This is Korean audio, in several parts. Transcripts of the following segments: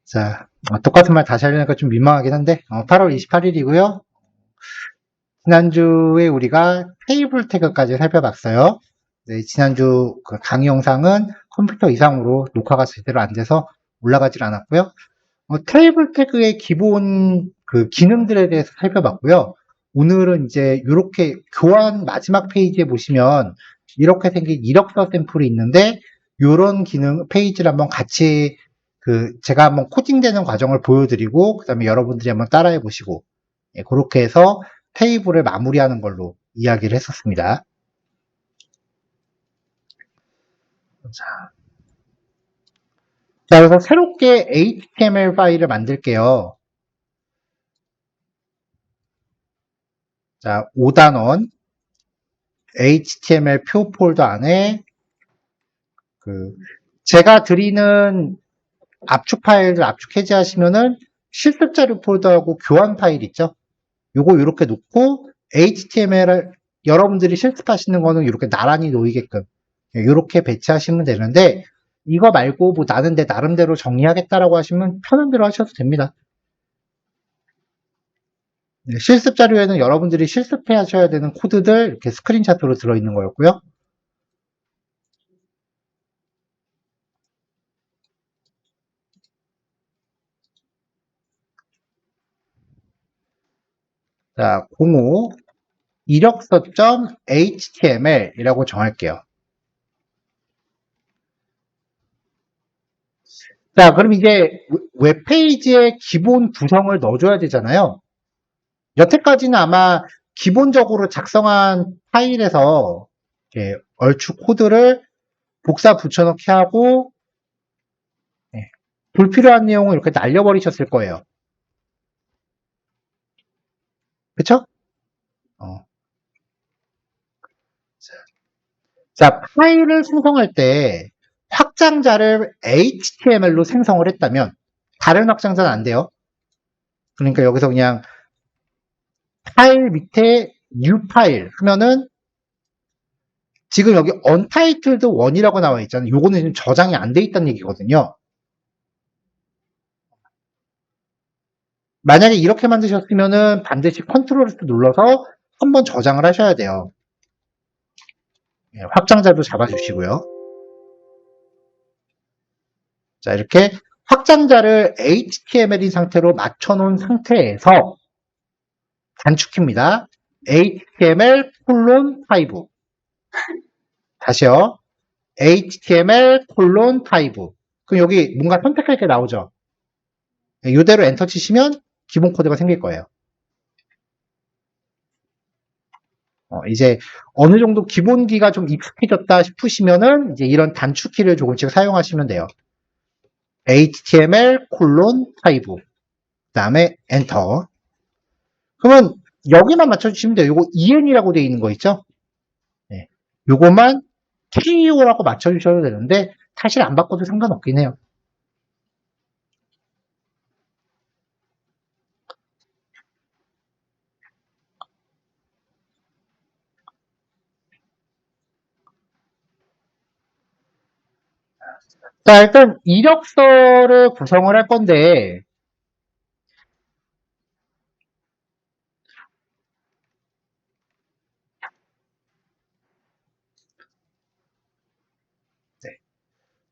자, 똑같은 말 다시 하려니까 좀 민망하긴 한데, 8월 28일이고요. 지난주에 우리가 테이블 태그까지 살펴봤어요. 네, 지난주 그 강의 영상은 컴퓨터 이상으로 녹화가 제대로 안 돼서 올라가질 않았고요. 테이블 태그의 기본 그 기능들에 대해서 살펴봤고요. 오늘은 이제 이렇게 교환 마지막 페이지에 보시면 이렇게 생긴 이력서 샘플이 있는데 이런 기능 페이지를 한번 같이 제가 한번 코딩되는 과정을 보여드리고 그다음에 여러분들이 한번 따라해 보시고 그렇게 해서 테이블을 마무리하는 걸로 이야기를 했었습니다. 자, 그래서 새롭게 HTML 파일을 만들게요. 자, 5단원 HTML 표 폴더 안에 제가 드리는 압축 파일을 압축 해제하시면은 실습 자료 폴더하고 교환 파일 있죠? 요거 이렇게 놓고 HTML을 여러분들이 실습하시는 거는 이렇게 나란히 놓이게끔 이렇게 배치하시면 되는데 이거 말고 뭐 나는 내 나름대로 정리하겠다라고 하시면 편한 대로 하셔도 됩니다. 실습 자료에는 여러분들이 실습해 하셔야 되는 코드들 이렇게 스크린샷으로 들어있는 거였고요. 자, 05 이력서.html 이라고 정할게요. 자, 그럼 이제 웹페이지의 기본 구성을 넣어줘야 되잖아요. 여태까지는 아마 기본적으로 작성한 파일에서 이렇게 얼추 코드를 복사 붙여넣기 하고 불필요한 내용을 이렇게 날려버리셨을 거예요. 그쵸? 자, 파일을 생성할 때 확장자를 HTML로 생성을 했다면 다른 확장자는 안 돼요. 그러니까 여기서 그냥 파일 밑에 new 파일 하면은 지금 여기 untitled 1이라고 나와 있잖아요. 요거는 지금 저장이 안 돼 있다는 얘기거든요. 만약에 이렇게 만드셨으면은 반드시 컨트롤 S 눌러서 한번 저장을 하셔야 돼요. 확장자도 잡아주시고요. 자, 이렇게 확장자를 HTML인 상태로 맞춰놓은 상태에서 단축키입니다. HTML:5 다시요. HTML:5 그럼 여기 뭔가 선택할 게 나오죠. 이대로 엔터 치시면 기본 코드가 생길 거예요. 이제 어느 정도 기본기가 좀 익숙해졌다 싶으시면은 이제 이런 단축키를 조금씩 사용하시면 돼요. HTML:5 그 다음에 엔터. 그러면 여기만 맞춰주시면 돼요. 요거 EN이라고 되어 있는 거 있죠? 네. 요거만 KO라고 맞춰주셔도 되는데 사실 안 바꿔도 상관없긴 해요. 자, 일단 이력서를 구성을 할 건데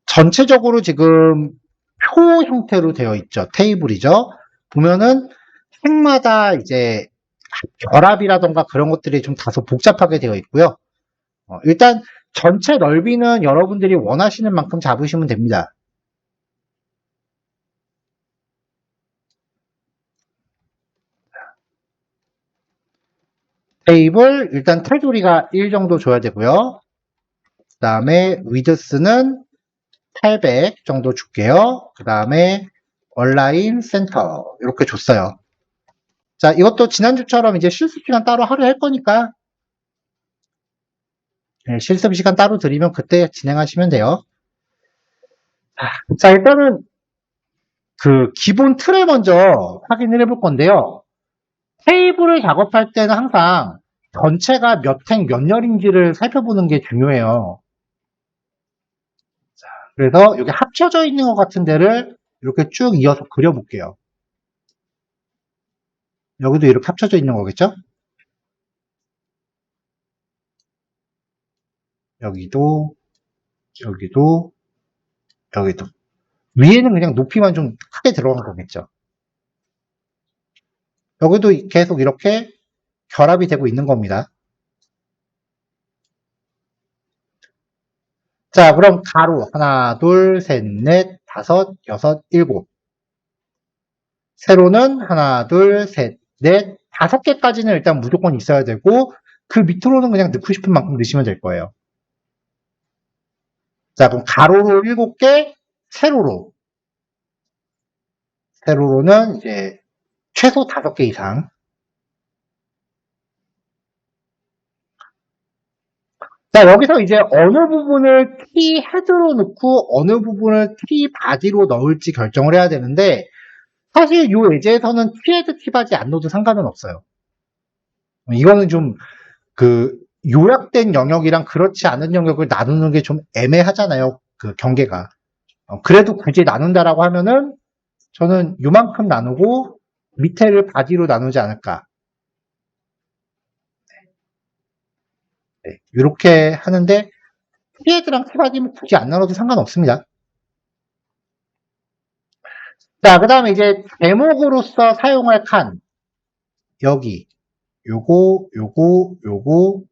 전체적으로 지금 표 형태로 되어 있죠. 테이블이죠. 보면은 책마다 이제 결합이라던가 그런 것들이 좀 다소 복잡하게 되어 있고요. 일단 전체 넓이는 여러분들이 원하시는 만큼 잡으시면 됩니다. 테이블 일단 테두리가 1 정도 줘야 되고요. 그 다음에 위드스는 800 정도 줄게요. 그 다음에 얼라인 센터 이렇게 줬어요. 자, 이것도 지난주처럼 이제 실습 시간 따로 하루 할 거니까 실습 시간 따로 드리면 그때 진행하시면 돼요. 자, 일단은 그 기본 틀을 먼저 확인을 해볼 건데요. 테이블을 작업할 때는 항상 전체가 몇 행 몇 열인지를 살펴보는 게 중요해요. 그래서 여기 합쳐져 있는 것 같은 데를 이렇게 쭉 이어서 그려볼게요. 여기도 이렇게 합쳐져 있는 거겠죠? 여기도, 여기도, 여기도. 위에는 그냥 높이만 좀 크게 들어간 거겠죠. 여기도 계속 이렇게 결합이 되고 있는 겁니다. 자, 그럼 가로 하나, 둘, 셋, 넷, 다섯, 여섯, 일곱. 세로는 하나, 둘, 셋, 넷, 다섯 개까지는 일단 무조건 있어야 되고 그 밑으로는 그냥 넣고 싶은 만큼 넣으시면 될 거예요. 자, 그럼 가로로 7개, 세로로. 세로로는 이제 최소 5개 이상. 자, 여기서 이제 어느 부분을 T 헤드로 넣고 어느 부분을 T 바디로 넣을지 결정을 해야 되는데 사실 이 예제에서는 T 헤드, T 바디 안 넣어도 상관은 없어요. 이거는 좀 요약된 영역이랑 그렇지 않은 영역을 나누는 게 좀 애매하잖아요. 그 경계가. 그래도 굳이 나눈다라고 하면은 저는 요만큼 나누고 밑에를 바디로 나누지 않을까. 네, 이렇게 하는데 T헤드랑 T바디는 굳이 안 나눠도 상관없습니다. 자, 그 다음에 이제 제목으로서 사용할 칸. 여기. 요거, 요거, 요거,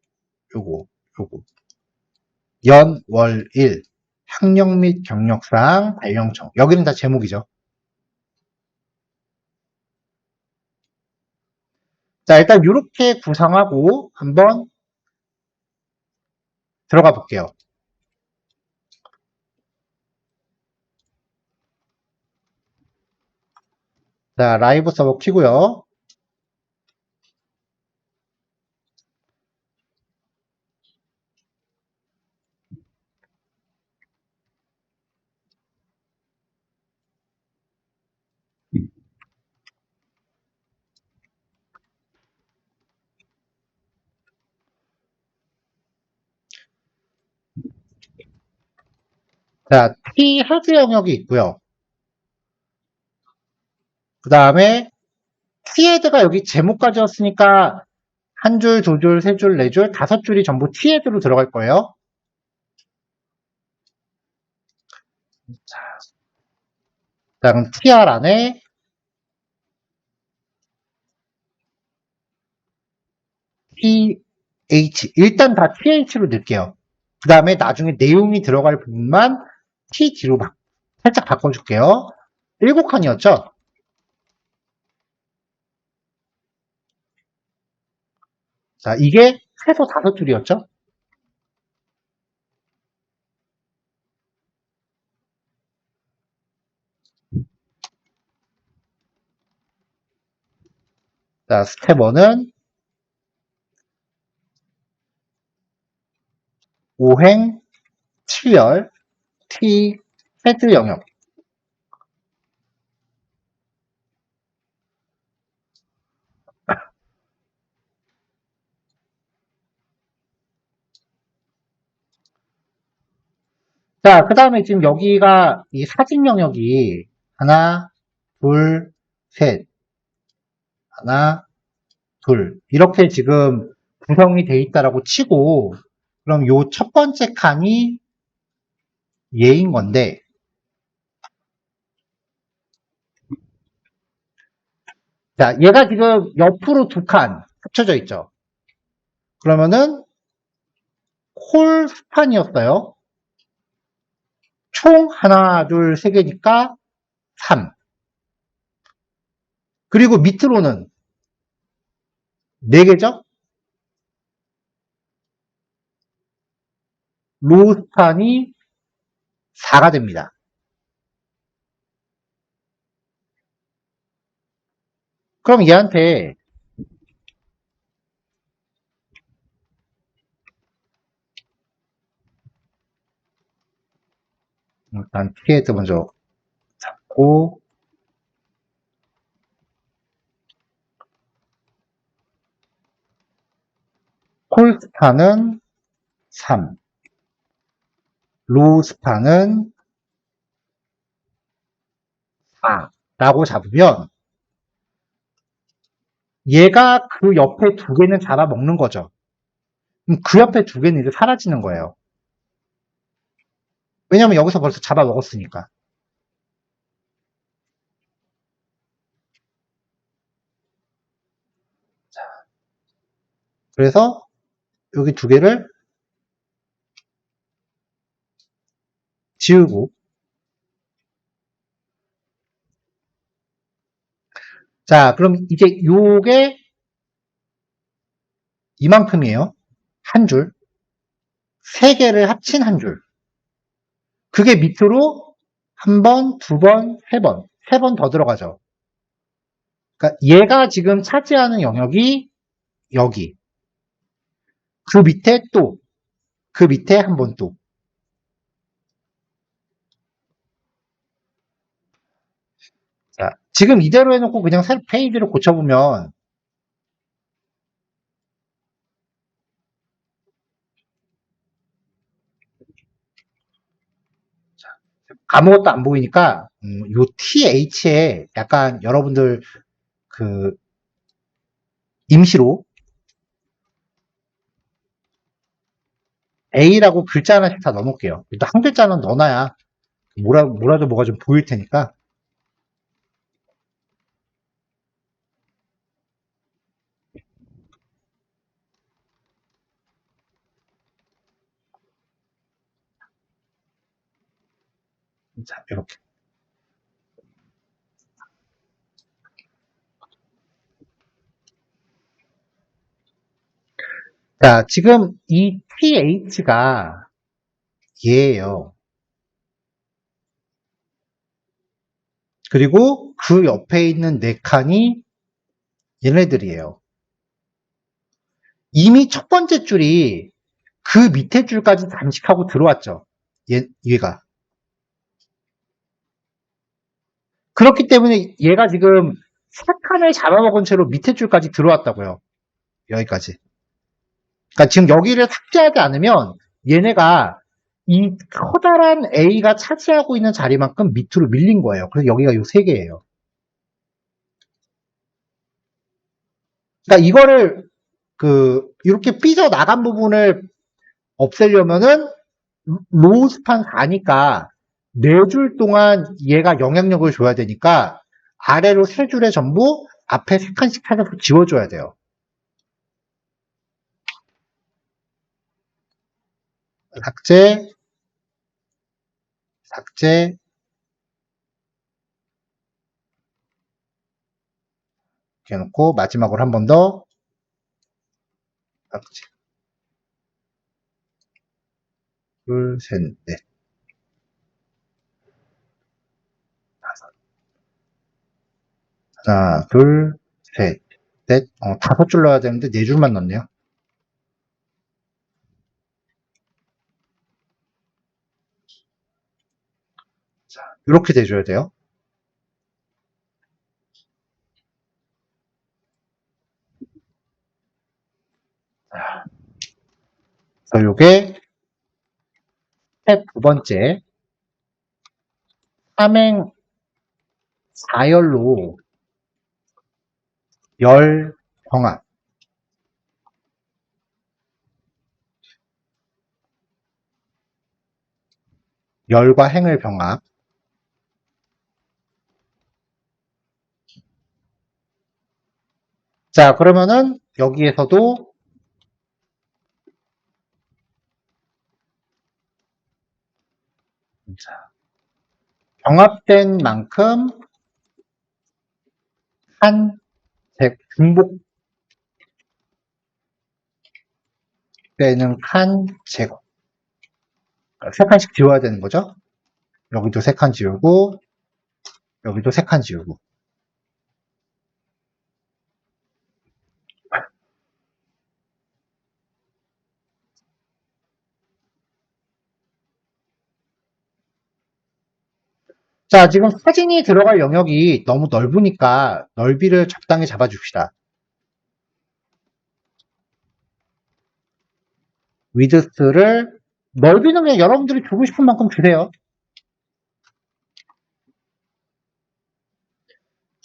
요거, 요거. 연, 월, 일. 학력 및 경력사항, 발령청. 여기는 다 제목이죠. 자, 일단 이렇게 구성하고 한번 들어가 볼게요. 자, 라이브 서버 키고요. 자, T 헤드 영역이 있고요. 그 다음에 T 헤드가 여기 제목까지였으니까 한 줄, 두 줄, 세 줄, 네 줄, 다섯 줄이 전부 T 헤드로 들어갈 거예요. 자, 그럼 TR 안에 TH, 일단 다 TH로 넣을게요. 그 다음에 나중에 내용이 들어갈 부분만 TD로 살짝 바꿔줄게요. 7칸이었죠? 자, 이게 최소 5줄이었죠? 자, 스텝 1은 5행 7열 T 헤드 영역. 자, 그 다음에 지금 여기가 이 사진 영역이 하나, 둘, 셋, 하나, 둘. 이렇게 지금 구성이 돼 있다라고 치고, 그럼 요 첫 번째 칸이 얘인 건데, 자, 얘가 지금 옆으로 2칸 합쳐져 있죠. 그러면은 홀 스판이었어요. 총 하나, 둘, 세 개니까 3. 그리고 밑으로는 4개죠? 로우 스판이 4가 됩니다. 그럼 얘한테 일단 T헤드 먼저 잡고, 홀 스판은 3, 로우 스판은 라고 잡으면 얘가 그 옆에 두 개는 잡아먹는 거죠. 그럼 그 옆에 두 개는 이제 사라지는 거예요. 왜냐면 여기서 벌써 잡아먹었으니까. 그래서 여기 두 개를 지우고, 자, 그럼 이제 요게 이만큼이에요. 한 줄. 세 개를 합친 한 줄. 그게 밑으로 한 번, 두 번, 세 번. 세 번 더 들어가죠. 그러니까 얘가 지금 차지하는 영역이 여기. 그 밑에 또, 그 밑에 한 번 또. 자, 지금 이대로 해놓고 그냥 새 페이지를 고쳐보면 아무것도 안 보이니까 요 TH에 약간 여러분들 그 임시로 A라고 글자 하나씩 다 넣어놓을게요. 일단 한 글자는 넣어놔야 뭐라도 뭐가 좀 보일 테니까. 자, 이렇게. 자, 지금 이 TH가 얘예요. 그리고 그 옆에 있는 네 칸이 얘네들이에요. 이미 첫 번째 줄이 그 밑에 줄까지 잠식하고 들어왔죠. 얘가. 그렇기 때문에 얘가 지금 세 칸을 잡아먹은 채로 밑에 줄까지 들어왔다고요. 여기까지. 그러니까 지금 여기를 삭제하지 않으면 얘네가 이 커다란 A가 차지하고 있는 자리만큼 밑으로 밀린 거예요. 그래서 여기가 요 세 개예요. 그러니까 이거를 이렇게 삐져 나간 부분을 없애려면은 로우 스판 4니까 4줄 동안 얘가 영향력을 줘야 되니까 아래로 3줄에 전부 앞에 3칸씩 찾아서 지워줘야 돼요. 삭제, 삭제, 이렇게 해놓고 마지막으로 한 번 더 삭제. 둘, 셋, 넷, 다섯. 하나, 둘, 셋, 넷, 5줄 넣어야 되는데 4줄만 넣네요. 자, 이렇게 돼줘야 돼요. 그래서 요게 스텝 두 번째, 삼행 4열로 열 병합. 열과 행을 병합. 자, 그러면은 여기에서도 자, 병합된 만큼 한 중복되는 칸 제곱. 세 칸씩 지워야 되는 거죠. 여기도 세 칸 지우고, 여기도 세 칸 지우고. 자, 지금 사진이 들어갈 영역이 너무 넓으니까 넓이를 적당히 잡아줍시다. 위드스를 넓이는 그냥 여러분들이 주고 싶은 만큼 주세요.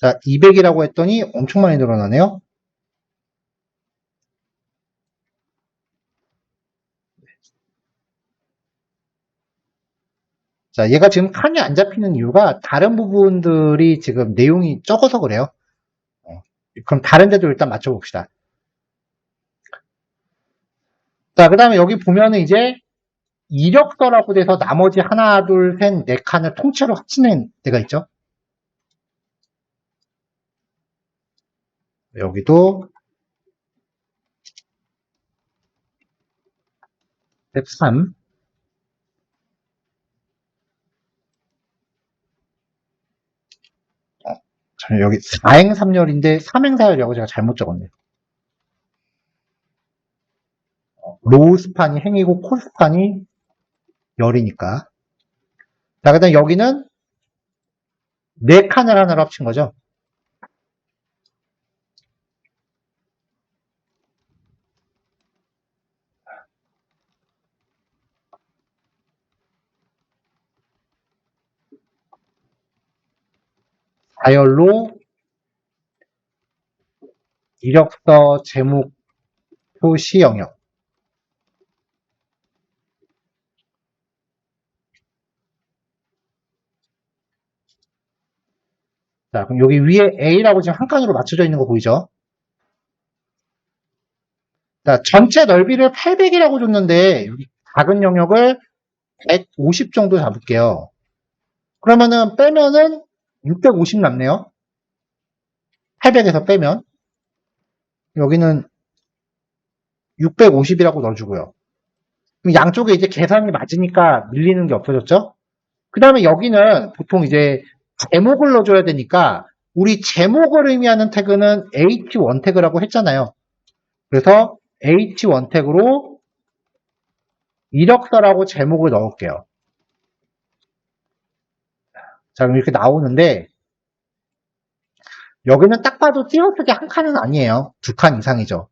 자, 200이라고 했더니 엄청 많이 늘어나네요. 자, 얘가 지금 칸이 안 잡히는 이유가 다른 부분들이 지금 내용이 적어서 그래요. 그럼 다른 데도 일단 맞춰봅시다. 자, 그 다음에 여기 보면은 이제 이력서라고 돼서 나머지 하나, 둘, 셋, 네 칸을 통째로 합치는 데가 있죠. 여기도 스텝 3. 여기 4행 3열인데 3행 4열이라고 제가 잘못 적었네요. 로우 스판이 행이고 콜 스판이 열이니까. 자, 그 다음 여기는 네 칸을 하나로 합친 거죠. 다열로 이력서 제목 표시 영역. 자, 그럼 여기 위에 A라고 지금 한 칸으로 맞춰져 있는 거 보이죠? 자, 전체 넓이를 800이라고 줬는데 여기 작은 영역을 150 정도 잡을게요. 그러면은 빼면은 650 남네요. 800에서 빼면 여기는 650이라고 넣어주고요. 그럼 양쪽에 이제 계산이 맞으니까 밀리는 게 없어졌죠? 그 다음에 여기는 보통 이제 제목을 넣어줘야 되니까 우리 제목을 의미하는 태그는 H1 태그라고 했잖아요. 그래서 H1 태그로 이력서라고 제목을 넣을게요. 자, 그럼 이렇게 나오는데 여기는 딱 봐도 띄어쓰기 한 칸은 아니에요. 두 칸 이상이죠.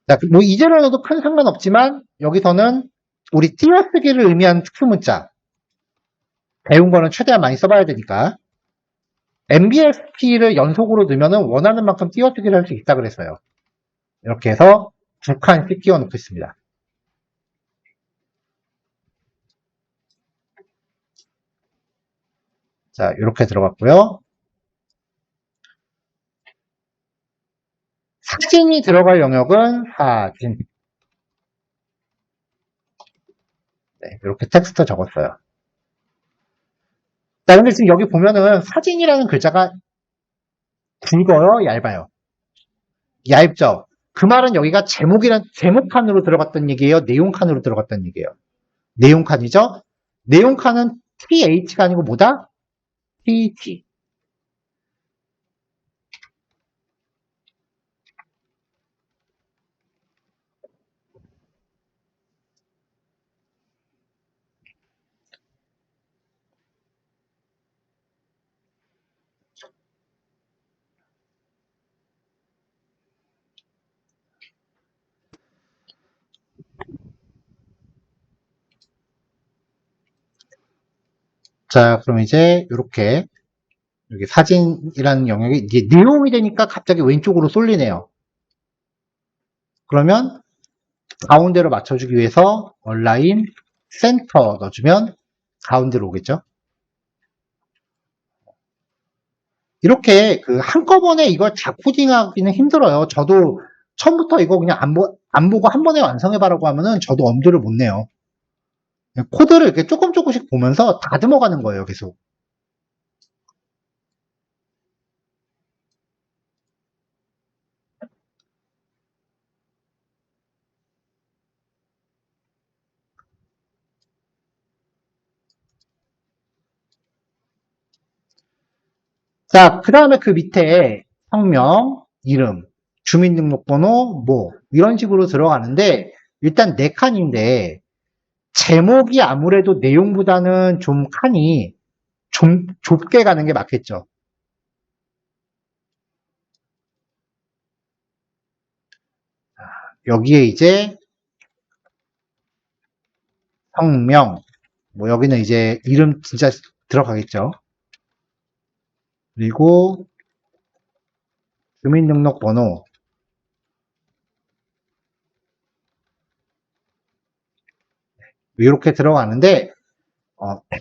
자, 뭐 이제로 넣어도 큰 상관없지만 여기서는 우리 띄어쓰기를 의미하는 특수문자 배운 거는 최대한 많이 써봐야 되니까 MBSP를 연속으로 넣으면 원하는 만큼 띄어쓰기를 할 수 있다 그랬어요. 이렇게 해서 두 칸씩 띄워 놓고 있습니다. 자, 이렇게 들어갔고요. 사진이 들어갈 영역은 사진. 네, 이렇게 텍스트 적었어요. 자, 근데 지금 여기 보면은 사진이라는 글자가 굵어요, 얇아요? 얇죠? 그 말은 여기가 제목 칸으로 들어갔던 얘기예요? 내용 칸으로 들어갔던 얘기예요? 내용 칸이죠? 내용 칸은 TH가 아니고 뭐다? TT. 자, 그럼 이제 이렇게 여기 사진이라는 영역이 이제 내용이 되니까 갑자기 왼쪽으로 쏠리네요. 그러면 가운데로 맞춰주기 위해서 얼라인 센터 넣어주면 가운데로 오겠죠. 이렇게 그 한꺼번에 이걸 다 코딩하기는 힘들어요. 저도 처음부터 이거 그냥 안 보고 한 번에 완성해봐라고 하면은 저도 엄두를 못 내요. 코드를 이렇게 조금씩 보면서 다듬어가는 거예요, 계속. 자, 그 다음에 그 밑에 성명, 이름, 주민등록번호, 뭐 이런 식으로 들어가는데 일단 네 칸인데 제목이 아무래도 내용보다는 좀 칸이 좀 좁게 가는 게 맞겠죠. 여기에 이제 성명, 뭐 여기는 이제 이름 진짜 들어가겠죠. 그리고 주민등록번호, 이렇게 들어가는데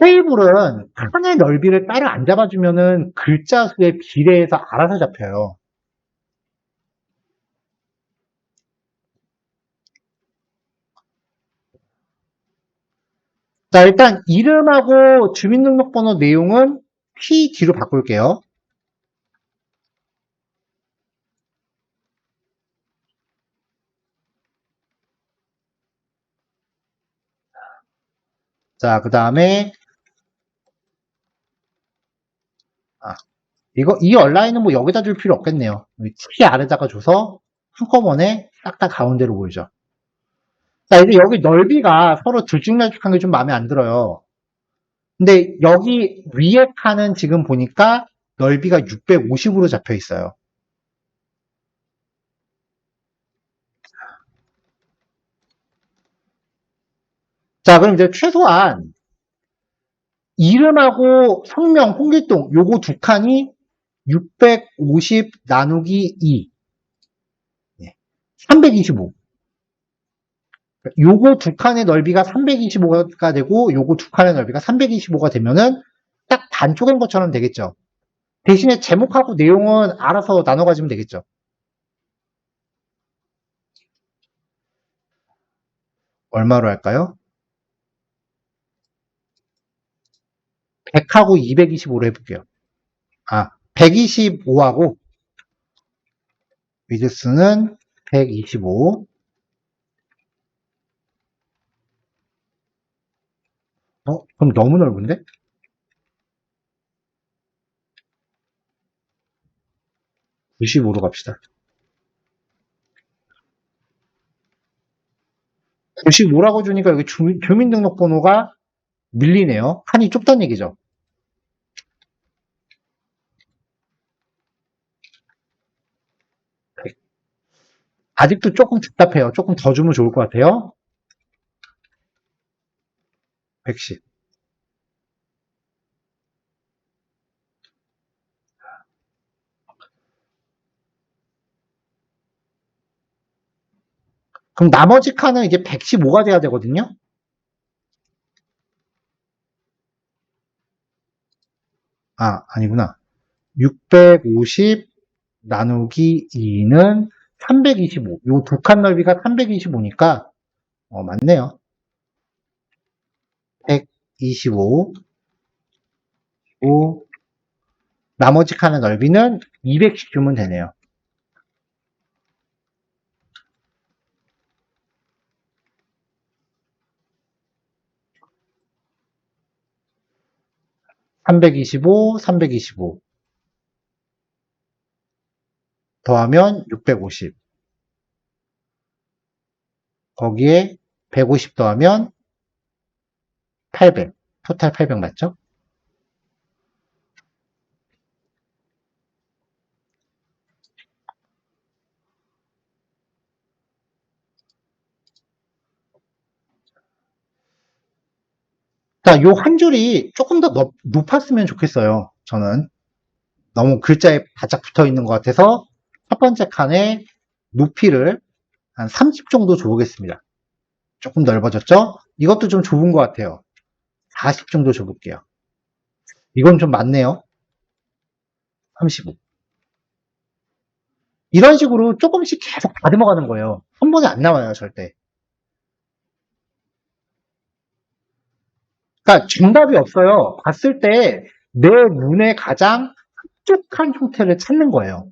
테이블은 칸의 넓이를 따로 안 잡아주면은 글자 수에 비례해서 알아서 잡혀요. 자, 일단 이름하고 주민등록번호 내용은 P 뒤로 바꿀게요. 자, 그 다음에 이 얼라인은 뭐 여기다 줄 필요 없겠네요. T 아래다가 줘서 한꺼번에 딱 다 가운데로 보이죠. 자, 이제 여기 넓이가 서로 들쭉날쭉한 게 좀 마음에 안 들어요. 근데 여기 위에 칸은 지금 보니까 넓이가 650으로 잡혀 있어요. 자, 그럼 이제 최소한 이름하고 성명, 홍길동 요거 두 칸이 650 나누기 2, 325. 요거 두 칸의 넓이가 325가 되고 요거 두 칸의 넓이가 325가 되면은 딱 반쪽인 것처럼 되겠죠. 대신에 제목하고 내용은 알아서 나눠 가지면 되겠죠. 얼마로 할까요? 100하고 225로 해볼게요. 125하고 위드스는 125. 그럼 너무 넓은데? 95로 갑시다. 95라고 주니까 여기 주민등록번호가 밀리네요. 칸이 좁다는 얘기죠. 아직도 조금 답답해요. 조금 더 주면 좋을 것 같아요. 110. 그럼 나머지 칸은 이제 115가 돼야 되거든요. 아니구나. 650 나누기 2는 325. 요 두 칸 넓이가 325니까 맞네요. 125. 나머지 칸의 넓이는 210 주면 되네요. 325, 325 더하면 650. 거기에 150 더하면 800. 토탈 800 맞죠? 자, 요 한 줄이 조금 더 높았으면 좋겠어요. 저는. 너무 글자에 바짝 붙어 있는 것 같아서 첫 번째 칸에 높이를 한 30 정도 줘보겠습니다. 조금 넓어졌죠? 이것도 좀 좁은 것 같아요. 40 정도 줘볼게요. 이건 좀 많네요. 35. 이런 식으로 조금씩 계속 다듬어가는 거예요. 한 번에 안 나와요, 절대. 그러니까 정답이 없어요. 봤을 때 내 눈에 가장 흡족한 형태를 찾는 거예요.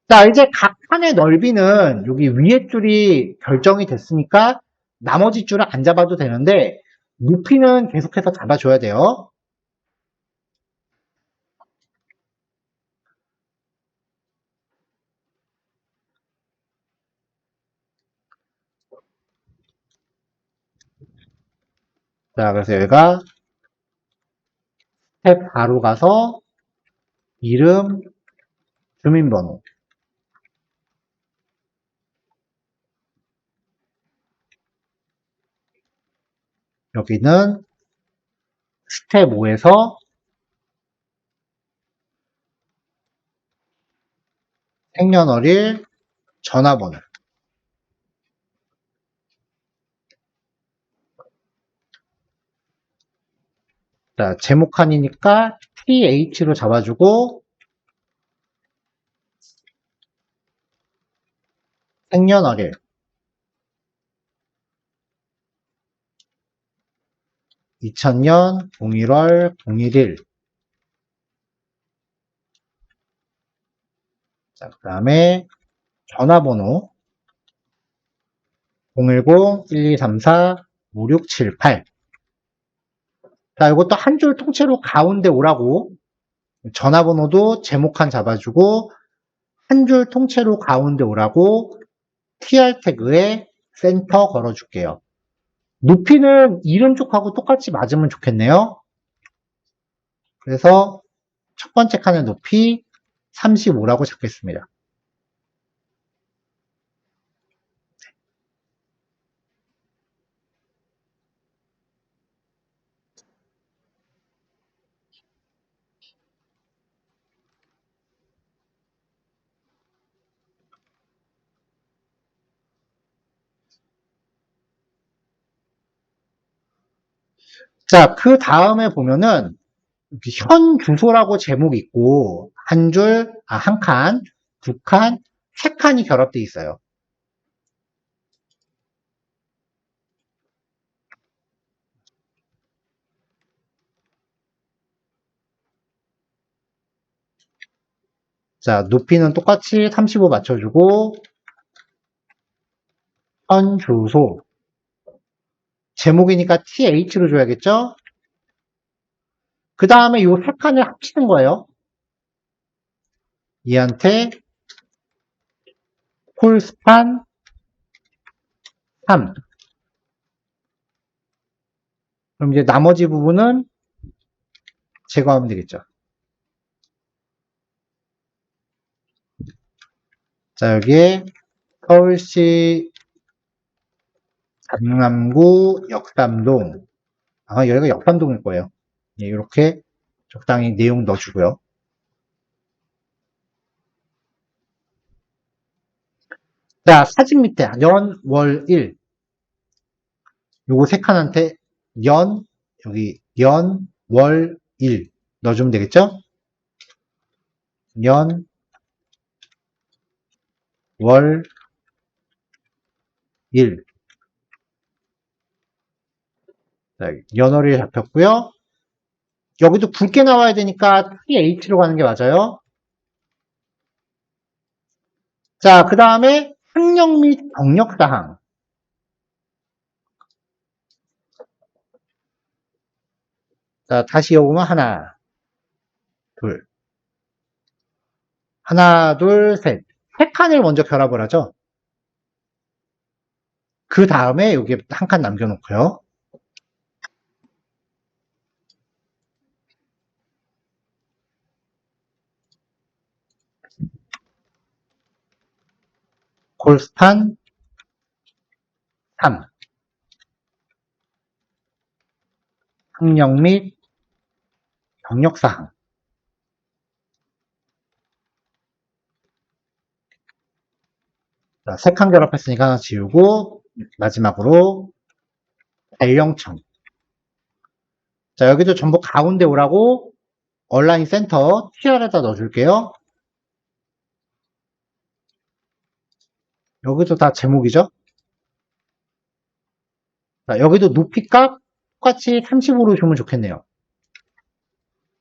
자, 이제 각 칸의 넓이는 여기 위에 줄이 결정이 됐으니까 나머지 줄을 안 잡아도 되는데 높이는 계속해서 잡아줘야 돼요. 자, 그래서 여기가 스텝 바로 가서 이름, 주민번호. 여기는 스텝 5에서 생년월일, 전화번호. 자, 제목칸이니까 TH로 잡아주고 생년월일 2000년 01월 011. 자, 그 다음에 전화번호 010-1234-5678. 자, 이것도 한 줄 통째로 가운데 오라고 전화번호도 제목칸 잡아주고 한 줄 통째로 가운데 오라고 TR 태그에 센터 걸어줄게요. 높이는 이름 쪽하고 똑같이 맞으면 좋겠네요. 그래서 첫 번째 칸의 높이 35라고 잡겠습니다. 자, 그 다음에 보면은 현 주소라고 제목이 있고 한 줄, 한 칸, 두 칸, 세 칸이 결합되어 있어요. 자, 높이는 똑같이 35 맞춰주고 현 주소 제목이니까 TH로 줘야겠죠? 그 다음에 이 세 칸을 합치는 거예요. 얘한테 콜스판 3. 그럼 이제 나머지 부분은 제거하면 되겠죠. 자, 여기에 서울시 강남구 역삼동. 여기가 역삼동일 거예요. 예, 이렇게 적당히 내용 넣어주고요. 자, 사진 밑에 연, 월, 일. 요거 세 칸한테 여기 연, 월, 일 넣어주면 되겠죠? 연, 월, 일. 자, 연월일 잡혔고요. 여기도 굵게 나와야 되니까 TH로 가는 게 맞아요. 자, 그 다음에 학력 및 경력 사항. 자, 다시 읽어보면 하나, 둘, 셋. 세 칸을 먼저 결합을 하죠. 그 다음에 여기 한 칸 남겨놓고요. 골스판 3. 학력 및 경력 사항. 자, 세 칸 결합했으니까 하나 지우고 마지막으로 발령청. 자, 여기도 전부 가운데 오라고 얼라인 센터 TR에다 넣어줄게요. 여기도 다 제목이죠. 자, 여기도 높이값 똑같이 30으로 주면 좋겠네요.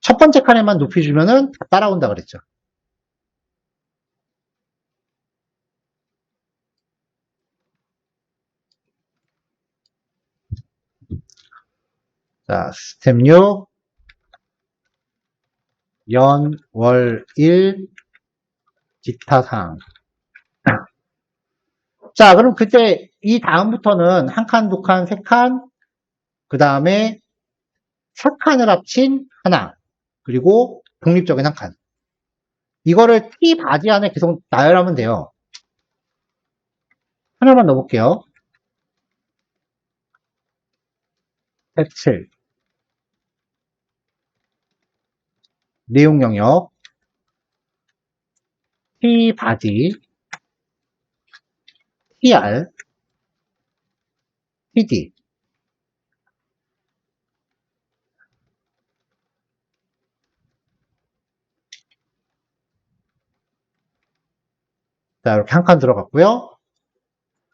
첫 번째 칸에만 높이 주면은 다 따라온다 그랬죠. 자, 스텝 6. 연, 월, 일, 기타 사항. 자, 그럼 그때 이 다음부터는 한 칸, 두 칸, 세 칸, 그 다음에 세 칸을 합친 하나, 그리고 독립적인 한 칸. 이거를 T 바지 안에 계속 나열하면 돼요. 하나만 넣어볼게요. 스텝 7. 내용 영역, tbody, tr, td. 자, 이렇게 한 칸 들어갔고요.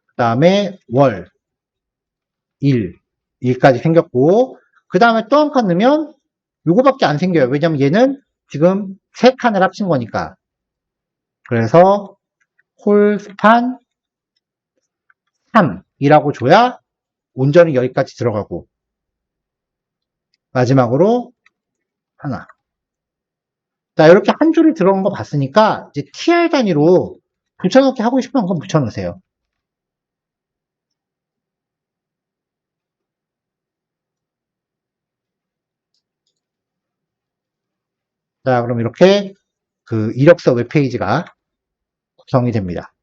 그 다음에 월, 일까지 생겼고, 그 다음에 또 한 칸 넣으면 요거밖에 안 생겨요. 왜냐면 얘는 지금 세 칸을 합친 거니까. 그래서 홀스판 3이라고 줘야 온전히 여기까지 들어가고, 마지막으로 하나. 자, 이렇게 한 줄이 들어간 거 봤으니까 이제 TR 단위로 붙여넣기 하고 싶은 건 붙여넣으세요. 자, 그럼 이렇게 그 이력서 웹페이지가 구성이 됩니다.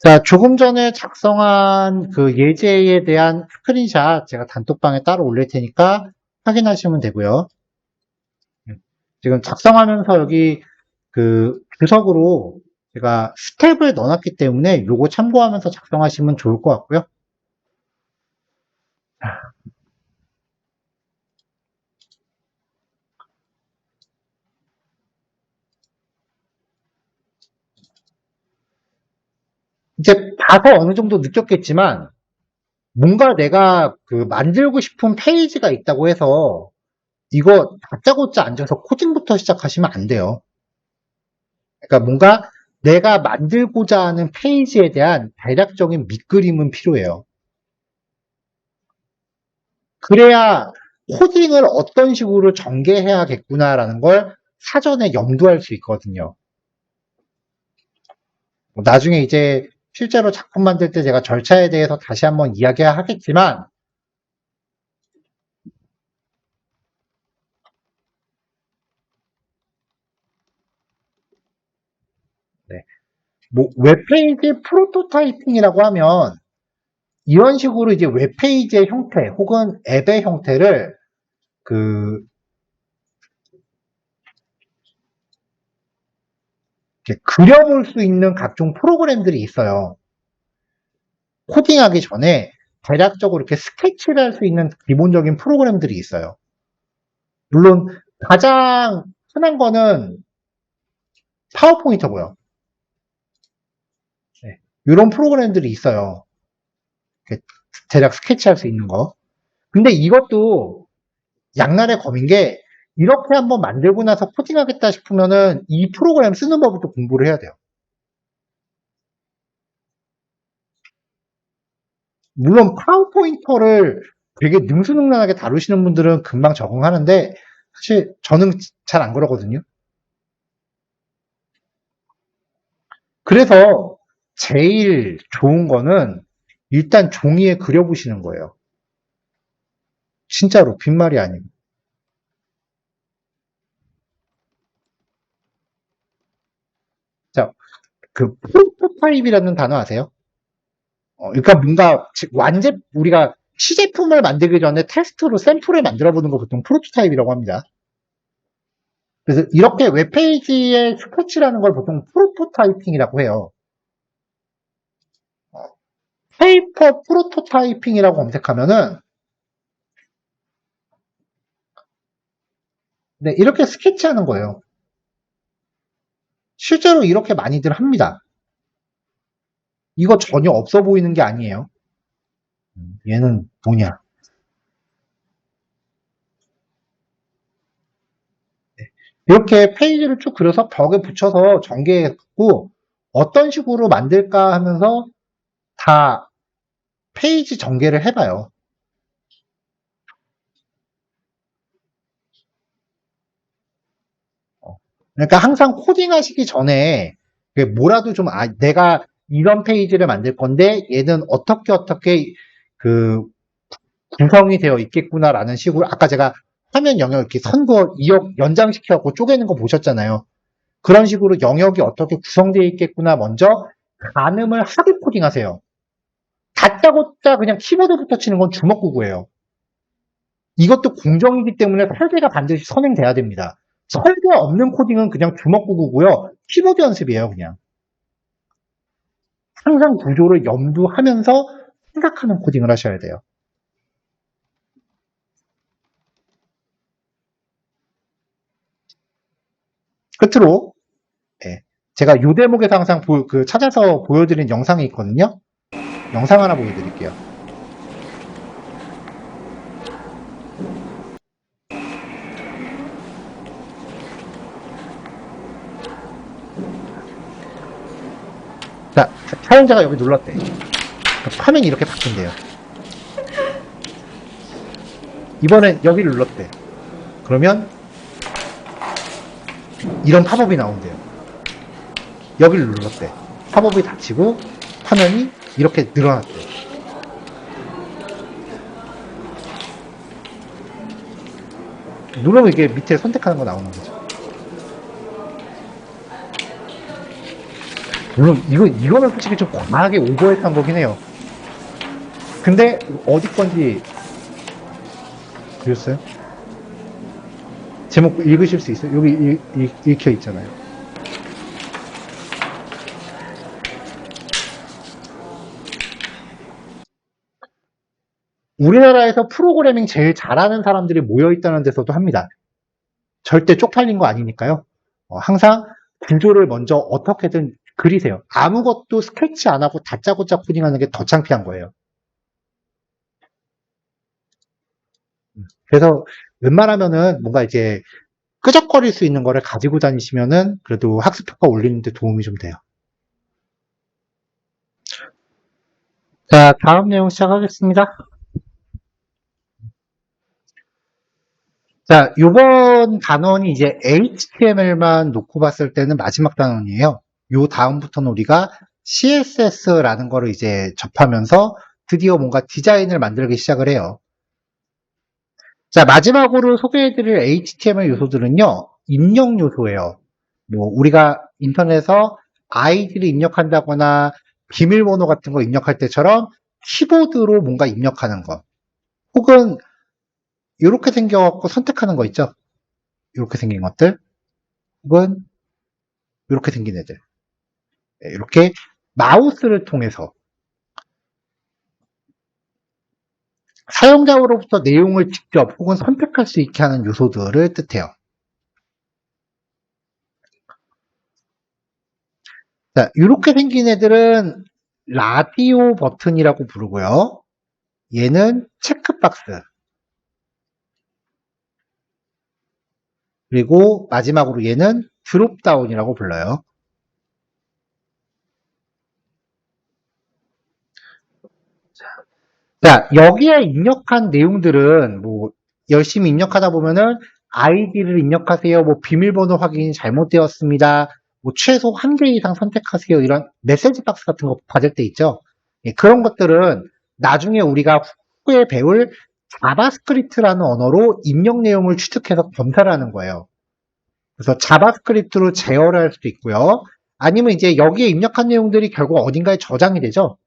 자, 조금 전에 작성한 그 예제에 대한 스크린샷 제가 단톡방에 따로 올릴 테니까 확인하시면 되고요. 지금 작성하면서 여기 그 주석으로 제가 스텝을 넣어놨기 때문에 요거 참고하면서 작성하시면 좋을 것 같고요. 이제 봐서 어느 정도 느꼈겠지만 뭔가 내가 그 만들고 싶은 페이지가 있다고 해서 이거 다짜고짜 앉아서 코딩부터 시작하시면 안 돼요. 그러니까 뭔가 내가 만들고자 하는 페이지에 대한 대략적인 밑그림은 필요해요. 그래야 코딩을 어떤 식으로 전개해야겠구나라는 걸 사전에 염두할 수 있거든요. 나중에 이제 실제로 작품 만들 때 제가 절차에 대해서 다시 한번 이야기하겠지만, 네. 뭐 웹페이지 프로토타이핑이라고 하면 이런 식으로 이제 웹페이지의 형태 혹은 앱의 형태를 그 이렇게 그려볼 수 있는 각종 프로그램들이 있어요. 코딩하기 전에 대략적으로 이렇게 스케치를 할 수 있는 기본적인 프로그램들이 있어요. 물론 가장 흔한 거는 파워포인터고요. 네. 이런 프로그램들이 있어요. 대략 스케치할 수 있는 거. 근데 이것도 양날의 검인 게 이렇게 한번 만들고 나서 코딩하겠다 싶으면은 이 프로그램 쓰는 법부터 공부를 해야 돼요. 물론 파워포인터를 되게 능수능란하게 다루시는 분들은 금방 적응하는데 사실 저는 잘 안 그러거든요. 그래서 제일 좋은 거는 일단 종이에 그려보시는 거예요. 진짜로 빈말이 아니고. 자, 그 프로토타입이라는 단어 아세요? 그러니까 뭔가 우리가 시제품을 만들기 전에 테스트로 샘플을 만들어 보는 거 보통 프로토타입이라고 합니다. 그래서 이렇게 웹페이지의 스케치라는 걸 보통 프로토타이핑이라고 해요. 페이퍼 프로토타이핑이라고 검색하면은 네, 이렇게 스케치하는 거예요. 실제로 이렇게 많이들 합니다. 이거 전혀 없어 보이는 게 아니에요. 얘는 뭐냐? 이렇게 페이지를 쭉 그려서 벽에 붙여서 전개했고 어떤 식으로 만들까 하면서 다 페이지 전개를 해봐요. 그러니까 항상 코딩하시기 전에 뭐라도 좀 내가 이런 페이지를 만들 건데 얘는 어떻게 그 구성이 되어 있겠구나라는 식으로 아까 제가 화면 영역 이렇게 선거 2억 연장시켜갖고 쪼개는 거 보셨잖아요. 그런 식으로 영역이 어떻게 구성되어 있겠구나 먼저 가늠을 하고 코딩하세요. 다짜고짜 그냥 키보드부터 치는 건 주먹구구예요. 이것도 공정이기 때문에 설계가 반드시 선행돼야 됩니다. 설계 없는 코딩은 그냥 주먹구구고요. 키보드 연습이에요, 그냥. 항상 구조를 염두하면서 생각하는 코딩을 하셔야 돼요. 끝으로 제가 이 대목에서 항상 찾아서 보여드린 영상이 있거든요. 영상 하나 보여드릴게요. 자, 사용자가 여기 눌렀대. 화면이 이렇게 바뀐대요. 이번엔 여기를 눌렀대. 그러면 이런 팝업이 나온대요. 여기를 눌렀대. 팝업이 닫히고 화면이 이렇게 늘어났대. 누르면 이게 밑에 선택하는 거 나오는 거죠. 물론 이거는 솔직히 좀 과하게 오버했던 거긴 해요. 근데 어디 건지 그렸어요? 제목 읽으실 수 있어요? 여기 읽혀 있잖아요. 우리나라에서 프로그래밍 제일 잘하는 사람들이 모여있다는 데서도 합니다. 절대 쪽팔린 거 아니니까요. 항상 구조를 먼저 어떻게든 그리세요. 아무것도 스케치 안 하고 다짜고짜 코딩하는 게 더 창피한 거예요. 그래서 웬만하면은 뭔가 이제 끄적거릴 수 있는 거를 가지고 다니시면은 그래도 학습 효과 올리는데 도움이 좀 돼요. 자, 다음 내용 시작하겠습니다. 자, 요번 단원이 이제 HTML만 놓고 봤을 때는 마지막 단원이에요. 요 다음부터는 우리가 CSS라는 거를 이제 접하면서 드디어 뭔가 디자인을 만들기 시작을 해요. 자, 마지막으로 소개해드릴 HTML 요소들은요, 입력 요소예요. 뭐, 우리가 인터넷에서 아이디를 입력한다거나 비밀번호 같은 거 입력할 때처럼 키보드로 뭔가 입력하는 거. 혹은 이렇게 생겨갖고 선택하는 거 있죠? 이렇게 생긴 것들. 혹은 이렇게 생긴 애들. 이렇게 마우스를 통해서 사용자로부터 내용을 직접 혹은 선택할 수 있게 하는 요소들을 뜻해요. 자, 이렇게 생긴 애들은 라디오 버튼이라고 부르고요. 얘는 체크박스. 그리고 마지막으로 얘는 드롭다운이라고 불러요. 자, 여기에 입력한 내용들은 뭐 열심히 입력하다 보면은 아이디를 입력하세요. 뭐 비밀번호 확인이 잘못되었습니다. 뭐 최소 한 개 이상 선택하세요. 이런 메시지 박스 같은 거 받을 때 있죠. 그런 것들은 나중에 우리가 후에 배울 자바스크립트라는 언어로 입력 내용을 취득해서 검사를 하는 거예요. 그래서 자바스크립트로 제어를 할 수도 있고요. 아니면 이제 여기에 입력한 내용들이 결국 어딘가에 저장이 되죠.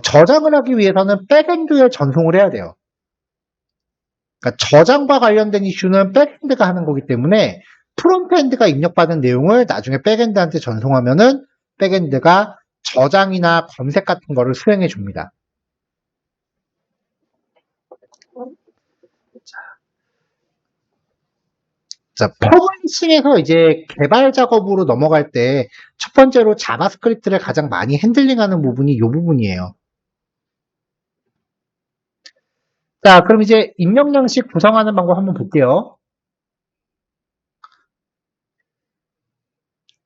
저장을 하기 위해서는 백엔드에 전송을 해야 돼요. 그러니까 저장과 관련된 이슈는 백엔드가 하는 거기 때문에 프론트엔드가 입력받은 내용을 나중에 백엔드한테 전송하면은 백엔드가 저장이나 검색 같은 거를 수행해 줍니다. 자, 퍼블리싱에서 이제 개발 작업으로 넘어갈 때 첫 번째로 자바스크립트를 가장 많이 핸들링하는 부분이 이 부분이에요. 자, 그럼 이제 입력 양식 구성하는 방법 한번 볼게요.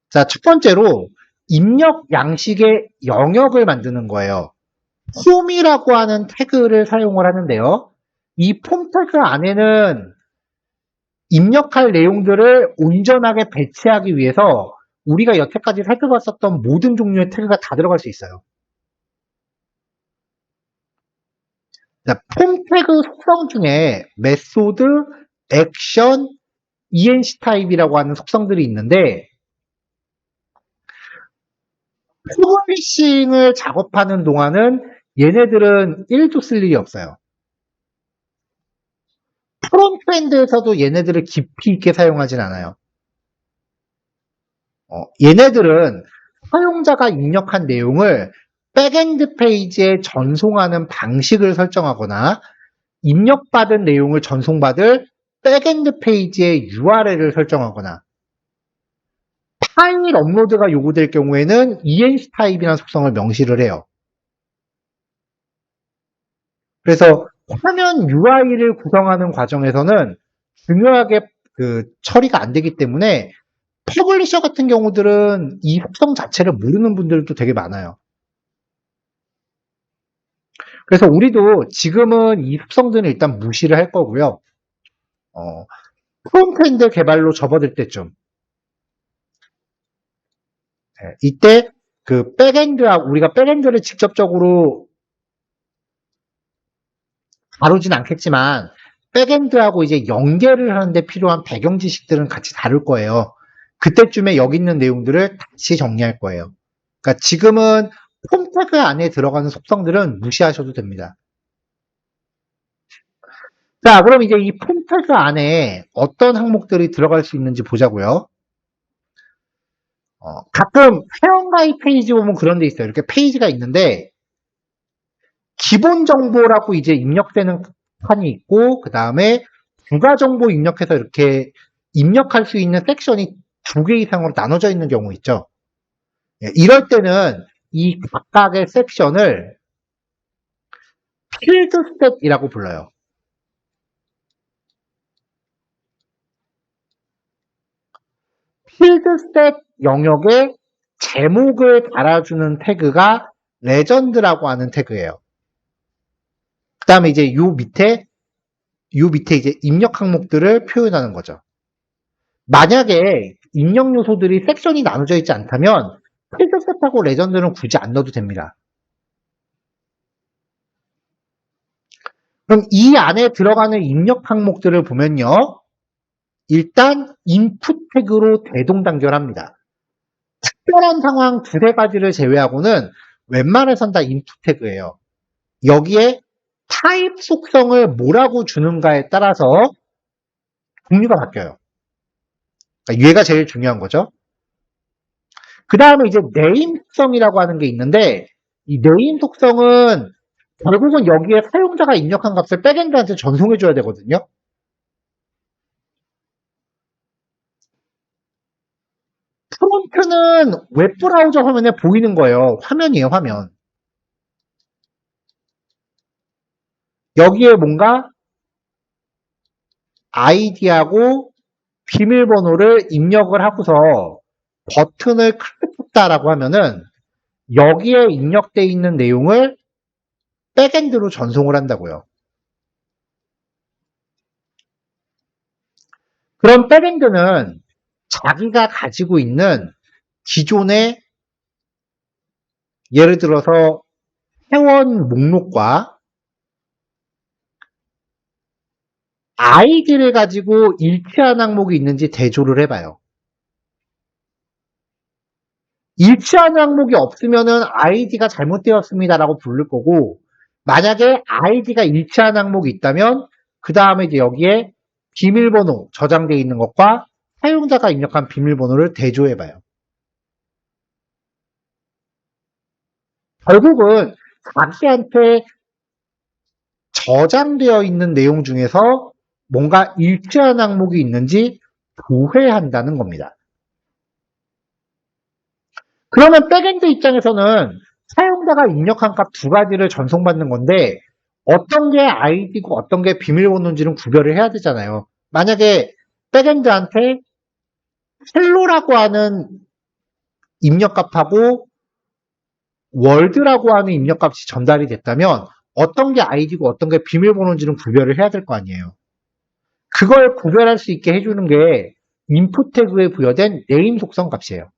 자, 첫 번째로 입력 양식의 영역을 만드는 거예요. 폼이라고 하는 태그를 사용을 하는데요. 이 폼 태그 안에는 입력할 내용들을 온전하게 배치하기 위해서 우리가 여태까지 살펴봤었던 모든 종류의 태그가 다 들어갈 수 있어요. 자, 폼 태그 속성 중에 메소드, 액션, enc 타입이라고 하는 속성들이 있는데 퍼블리싱을 작업하는 동안은 얘네들은 1도 쓸 일이 없어요. 프론트엔드에서도 얘네들을 깊이 있게 사용하진 않아요. 얘네들은 사용자가 입력한 내용을 백엔드 페이지에 전송하는 방식을 설정하거나 입력받은 내용을 전송받을 백엔드 페이지의 URL을 설정하거나 파일 업로드가 요구될 경우에는 enc 타입이라는 속성을 명시를 해요. 그래서 화면 UI를 구성하는 과정에서는 중요하게 처리가 안 되기 때문에 퍼블리셔 같은 경우들은 이 속성 자체를 모르는 분들도 되게 많아요. 그래서 우리도 지금은 이 속성들은 일단 무시를 할 거고요. 프론트엔드 개발로 접어들 때쯤 이때 우리가 백엔드를 직접적으로 다루진 않겠지만 백엔드하고 이제 연결을 하는데 필요한 배경 지식들은 같이 다룰 거예요. 그때쯤에 여기 있는 내용들을 다시 정리할 거예요. 그러니까 지금은 폼 태그 안에 들어가는 속성들은 무시하셔도 됩니다. 자, 그럼 이제 이 폼 태그 안에 어떤 항목들이 들어갈 수 있는지 보자고요. 가끔 회원가입 페이지 보면 그런 데 있어요. 이렇게 페이지가 있는데 기본 정보라고 이제 입력되는 판이 있고 그 다음에 부가 정보 입력해서 이렇게 입력할 수 있는 섹션이 2개 이상으로 나눠져 있는 경우 있죠. 이럴 때는 이 각각의 섹션을 필드 스탯이라고 불러요. 필드 스탯 영역에 제목을 달아주는 태그가 레전드라고 하는 태그예요. 그 다음에 이제 요 밑에 이제 입력 항목들을 표현하는 거죠. 만약에 입력 요소들이 섹션이 나눠져 있지 않다면 필드셋하고 레전드는 굳이 안 넣어도 됩니다. 그럼 이 안에 들어가는 입력 항목들을 보면요. 일단 인풋 태그로 대동단결합니다. 특별한 상황 2-3가지를 제외하고는 웬만해선 다 인풋 태그예요. 여기에 타입 속성을 뭐라고 주는가에 따라서 종류가 바뀌어요. 그러니까 얘가 제일 중요한 거죠. 그 다음에 이제 네임 속성이라고 하는 게 있는데 이 네임 속성은 결국은 여기에 사용자가 입력한 값을 백엔드한테 전송해 줘야 되거든요. 프론트는 웹브라우저 화면에 보이는 거예요. 화면이에요, 화면. 여기에 뭔가 아이디하고 비밀번호를 입력을 하고서 버튼을 클릭했다라고 하면은 여기에 입력되어 있는 내용을 백엔드로 전송을 한다고요. 그럼 백엔드는 자기가 가지고 있는 기존의 예를 들어서 회원 목록과 아이디를 가지고 일치한 항목이 있는지 대조를 해봐요. 일치하는 항목이 없으면은 아이디가 잘못되었습니다라고 부를 거고 만약에 아이디가 일치하는 항목이 있다면 그 다음에 이제 여기에 비밀번호 저장되어 있는 것과 사용자가 입력한 비밀번호를 대조해봐요. 결국은 자기한테 저장되어 있는 내용 중에서 뭔가 일치하는 항목이 있는지 조회한다는 겁니다. 그러면 백엔드 입장에서는 사용자가 입력한 값 두 가지를 전송받는 건데 어떤 게 아이디고 어떤 게 비밀번호인지는 구별을 해야 되잖아요. 만약에 백엔드한테 헬로라고 하는 입력값하고 월드라고 하는 입력값이 전달이 됐다면 어떤 게 아이디고 어떤 게 비밀번호인지는 구별을 해야 될 거 아니에요. 그걸 구별할 수 있게 해주는 게 인풋 태그에 부여된 네임 속성 값이에요.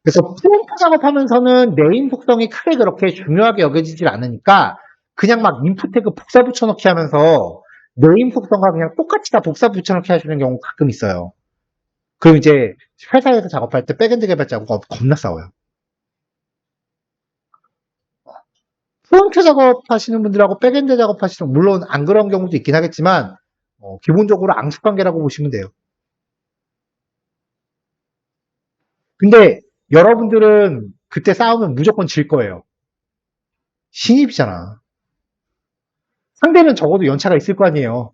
그래서 프롬프트 작업하면서는 네임 속성이 크게 그렇게 중요하게 여겨지질 않으니까 그냥 막 인풋 태그 복사 붙여넣기 하면서 네임 속성과 그냥 똑같이 다 복사 붙여넣기 하시는 경우 가끔 있어요. 그럼 이제 회사에서 작업할 때 백엔드 개발자하고 겁나 싸워요. 프론트 작업하시는 분들하고 백엔드 작업하시는 물론 안 그런 경우도 있긴 하겠지만 기본적으로 앙숙관계라고 보시면 돼요. 근데 여러분들은 그때 싸우면 무조건 질 거예요. 신입이잖아. 상대는 적어도 연차가 있을 거 아니에요.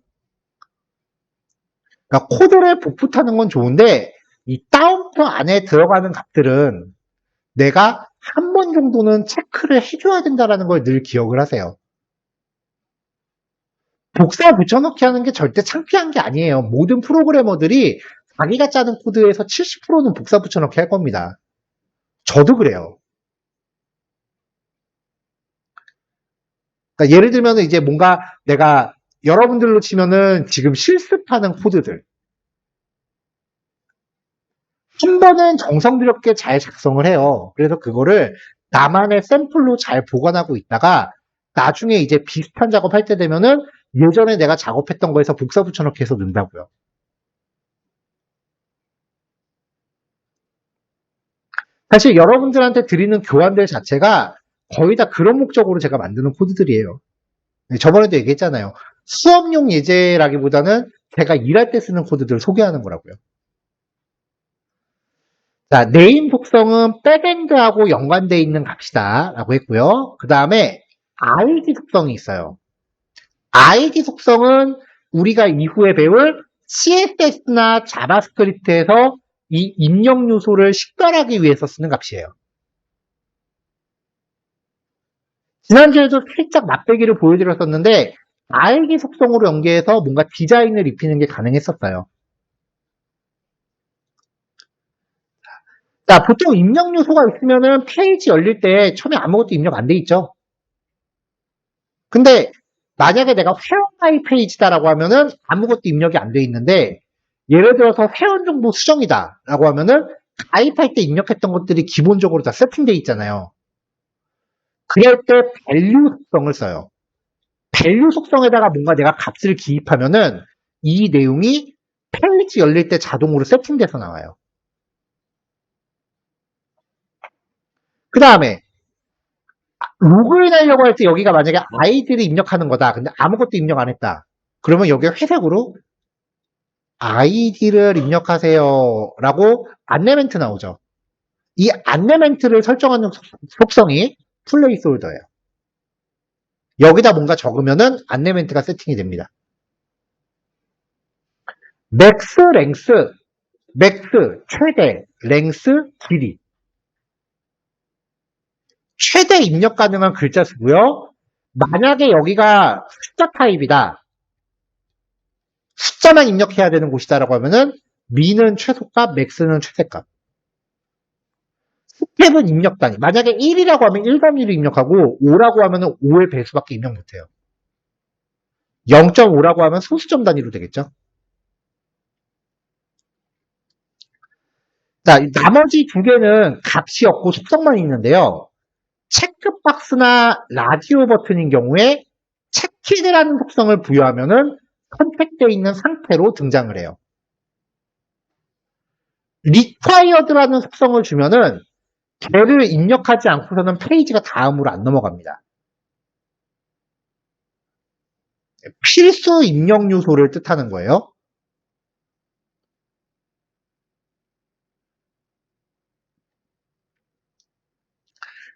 그러니까 코드를 복붙하는 건 좋은데 이 다운표 안에 들어가는 값들은 내가 한 번 정도는 체크를 해줘야 된다는 걸 늘 기억을 하세요. 복사 붙여넣기 하는 게 절대 창피한 게 아니에요. 모든 프로그래머들이 자기가 짜는 코드에서 70%는 복사 붙여넣기 할 겁니다. 저도 그래요. 그러니까 예를 들면 이제 뭔가 내가 여러분들로 치면은 지금 실습하는 코드들 한 번은 정성 들였게 잘 작성을 해요. 그래서 그거를 나만의 샘플로 잘 보관하고 있다가 나중에 이제 비슷한 작업할 때 되면은 예전에 내가 작업했던 거에서 복사 붙여넣기 해서 넣는다고요. 사실 여러분들한테 드리는 교환들 자체가 거의 다 그런 목적으로 제가 만드는 코드들이에요. 저번에도 얘기했잖아요. 수업용 예제라기보다는 제가 일할 때 쓰는 코드들을 소개하는 거라고요. 자, 네임 속성은 백엔드하고 연관되어 있는 값이다 라고 했고요. 그 다음에 id 속성이 있어요. id 속성은 우리가 이후에 배울 CSS나 자바스크립트에서 이 입력 요소를 식별하기 위해서 쓰는 값이에요. 지난주에도 살짝 맛배기를 보여드렸었는데 id 속성으로 연계해서 뭔가 디자인을 입히는 게 가능했었어요. 자, 보통 입력 요소가 있으면은 페이지 열릴 때 처음에 아무것도 입력 안 돼 있죠. 근데 만약에 내가 회원가입 페이지다라고 하면은 아무것도 입력이 안 돼 있는데 예를 들어서 회원 정보 수정이다라고 하면은 가입할 때 입력했던 것들이 기본적으로 다 세팅돼 있잖아요. 그럴 때 밸류 속성을 써요. 밸류 속성에다가 뭔가 내가 값을 기입하면은 이 내용이 페이지 열릴 때 자동으로 세팅돼서 나와요. 그 다음에 로그인 하려고 할 때 여기가 만약에 아이디를 입력하는 거다. 근데 아무것도 입력 안 했다. 그러면 여기에 회색으로 아이디를 입력하세요 라고 안내 멘트 나오죠. 이 안내 멘트를 설정하는 속성이 플레이스홀더예요. 여기다 뭔가 적으면은 안내 멘트가 세팅이 됩니다. 맥스, 랭스, 맥스, 최대, 랭스, 길이. 최대 입력 가능한 글자 수고요. 만약에 여기가 숫자 타입이다. 숫자만 입력해야 되는 곳이다라고 하면은 미는 최소값, 맥스는 최대값. 스텝은 입력 단위. 만약에 1이라고 하면 1 단위로 입력하고 5라고 하면은 5의 배수밖에 입력 못해요. 0.5라고 하면 소수점 단위로 되겠죠. 자, 나머지 두 개는 값이 없고 속성만 있는데요. 체크박스나 라디오 버튼인 경우에 체키드라는 속성을 부여하면은 선택되어 있는 상태로 등장을 해요. required라는 속성을 주면은 걔를 입력하지 않고서는 페이지가 다음으로 안 넘어갑니다. 필수 입력 요소를 뜻하는 거예요.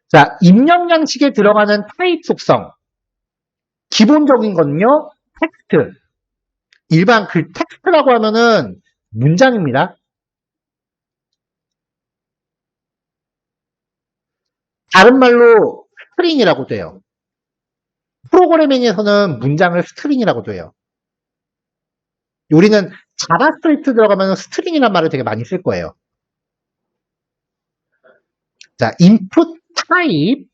자, 입력 양식에 들어가는 타입 속성. 기본적인 거는요, 텍스트. 일반 그 텍스트라고 하면은 문장입니다. 다른 말로 스트링이라고도 해요. 프로그래밍에서는 문장을 스트링이라고도 해요. 우리는 자바스크립트 들어가면 스트링이라는 말을 되게 많이 쓸 거예요. 자, input type,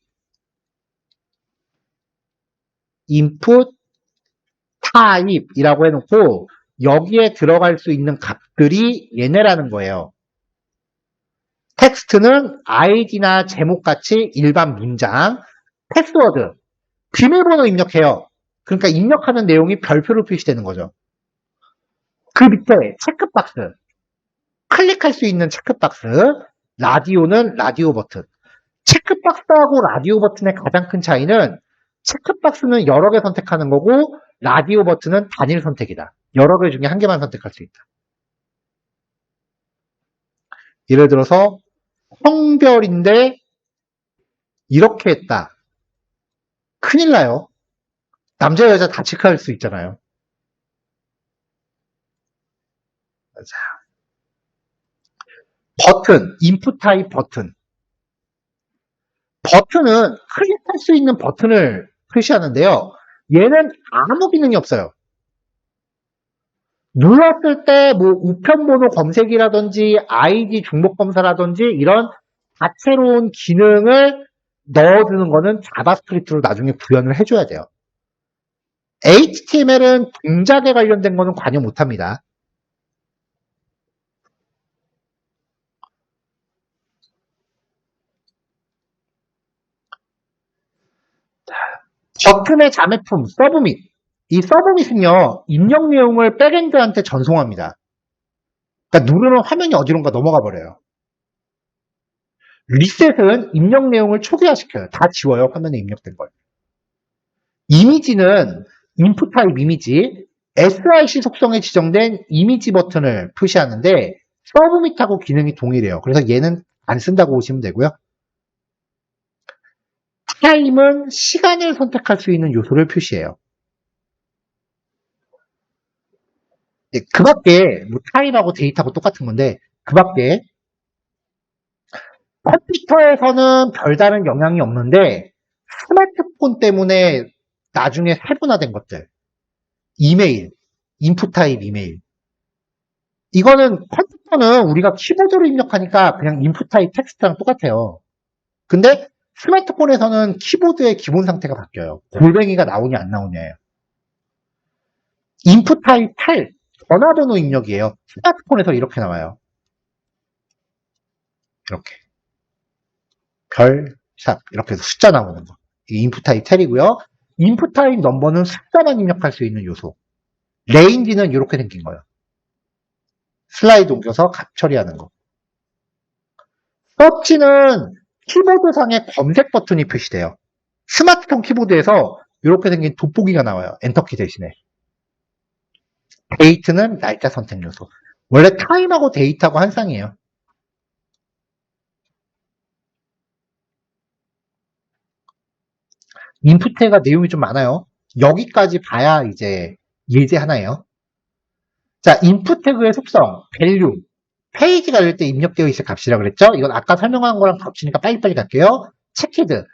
input type이라고 해놓고 여기에 들어갈 수 있는 값들이 얘네라는 거예요. 텍스트는 id나 제목같이 일반 문장, 패스워드, 비밀번호 입력해요. 그러니까 입력하는 내용이 별표로 표시되는 거죠. 그 밑에 체크박스, 클릭할 수 있는 체크박스, 라디오는 라디오 버튼. 체크박스하고 라디오 버튼의 가장 큰 차이는 체크박스는 여러 개 선택하는 거고 라디오 버튼은 단일 선택이다. 여러 개 중에 한 개만 선택할 수 있다. 예를 들어서 성별인데 이렇게 했다. 큰일 나요. 남자 여자 다 체크할 수 있잖아요. 자, 버튼, 인풋 타입 버튼. 버튼은 클릭할 수 있는 버튼을 표시하는데요. 얘는 아무 기능이 없어요. 눌렀을 때 뭐 우편번호 검색이라든지 아이디 중복 검사라든지 이런 다채로운 기능을 넣어주는 거는 자바스크립트로 나중에 구현을 해줘야 돼요. HTML은 동작에 관련된 거는 관여 못합니다. 버튼의 자매품 서브밋. 이 서브밋은요 입력 내용을 백엔드한테 전송합니다. 그러니까 누르면 화면이 어디론가 넘어가 버려요. 리셋은 입력 내용을 초기화시켜요. 다 지워요. 화면에 입력된 걸. 이미지는 인풋 타입 이미지, SRC 속성에 지정된 이미지 버튼을 표시하는데 서브밋하고 기능이 동일해요. 그래서 얘는 안 쓴다고 보시면 되고요. 타임은 시간을 선택할 수 있는 요소를 표시해요. 그 밖에 뭐 타임하고 데이터하고 똑같은 건데 그 밖에 컴퓨터에서는 별다른 영향이 없는데 스마트폰 때문에 나중에 세분화된 것들. 이메일, 인풋 타입 이메일. 이거는 컴퓨터는 우리가 키보드로 입력하니까 그냥 인풋 타입 텍스트랑 똑같아요. 근데 스마트폰에서는 키보드의 기본 상태가 바뀌어요. 골뱅이가 나오냐 안 나오냐예요. 인풋 타입 8, 전화번호 입력이에요. 스마트폰에서 이렇게 나와요. 이렇게. 별, 샵 이렇게 해서 숫자 나오는 거. 이게 인풋 타입 10이고요. 인풋 타입 넘버는 숫자만 입력할 수 있는 요소. 레인지는 이렇게 생긴 거예요. 슬라이드 옮겨서 값 처리하는 거. 서치는 키보드상에 검색 버튼이 표시돼요. 스마트폰 키보드에서 이렇게 생긴 돋보기가 나와요. 엔터키 대신에. 데이트는 날짜 선택 요소. 원래 타임하고 데이트하고 한 쌍이에요. 인풋 태그가 내용이 좀 많아요. 여기까지 봐야 이제 예제 하나예요. 자, 인풋 태그의 속성, value. 페이지가 열릴 때 입력되어 있을 값이라고 그랬죠? 이건 아까 설명한 거랑 겹치니까 빨리빨리 갈게요. 체키드.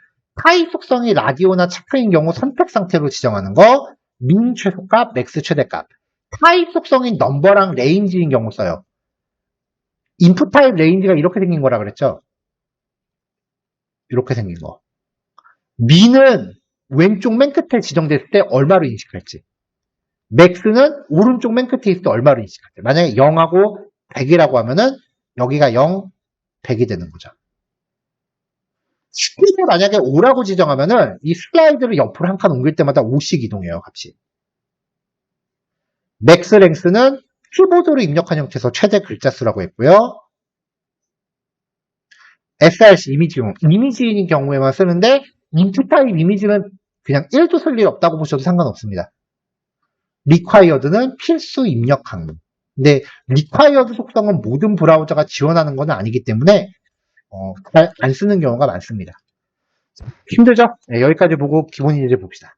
타입 속성이 라디오나 체크인 경우 선택 상태로 지정하는 거. 민 최소값, 맥스 최대값. 타입 속성이 넘버랑 레인지인 경우 써요. 인풋 타입 레인지가 이렇게 생긴 거라 그랬죠? 이렇게 생긴 거. 민은 왼쪽 맨 끝에 지정됐을 때 얼마로 인식할지. 맥스는 오른쪽 맨 끝에 있을 때 얼마로 인식할지. 만약에 0하고 100이라고 하면은 여기가 0, 100이 되는 거죠. 스피드 만약에 5라고 지정하면은 이 슬라이드를 옆으로 한 칸 옮길 때마다 5씩 이동해요, 값이. 맥스 랭스는 키보드로 입력한 형태에서 최대 글자 수라고 했고요. SRC 이미지인 경우에만 쓰는데 인풋 타입 이미지는 그냥 1도 쓸 일 없다고 보셔도 상관없습니다. required는 필수 입력 항목. 근데 required 속성은 모든 브라우저가 지원하는 건 아니기 때문에 잘 안 쓰는 경우가 많습니다. 힘들죠? 네, 여기까지 보고 기본 예제 봅시다.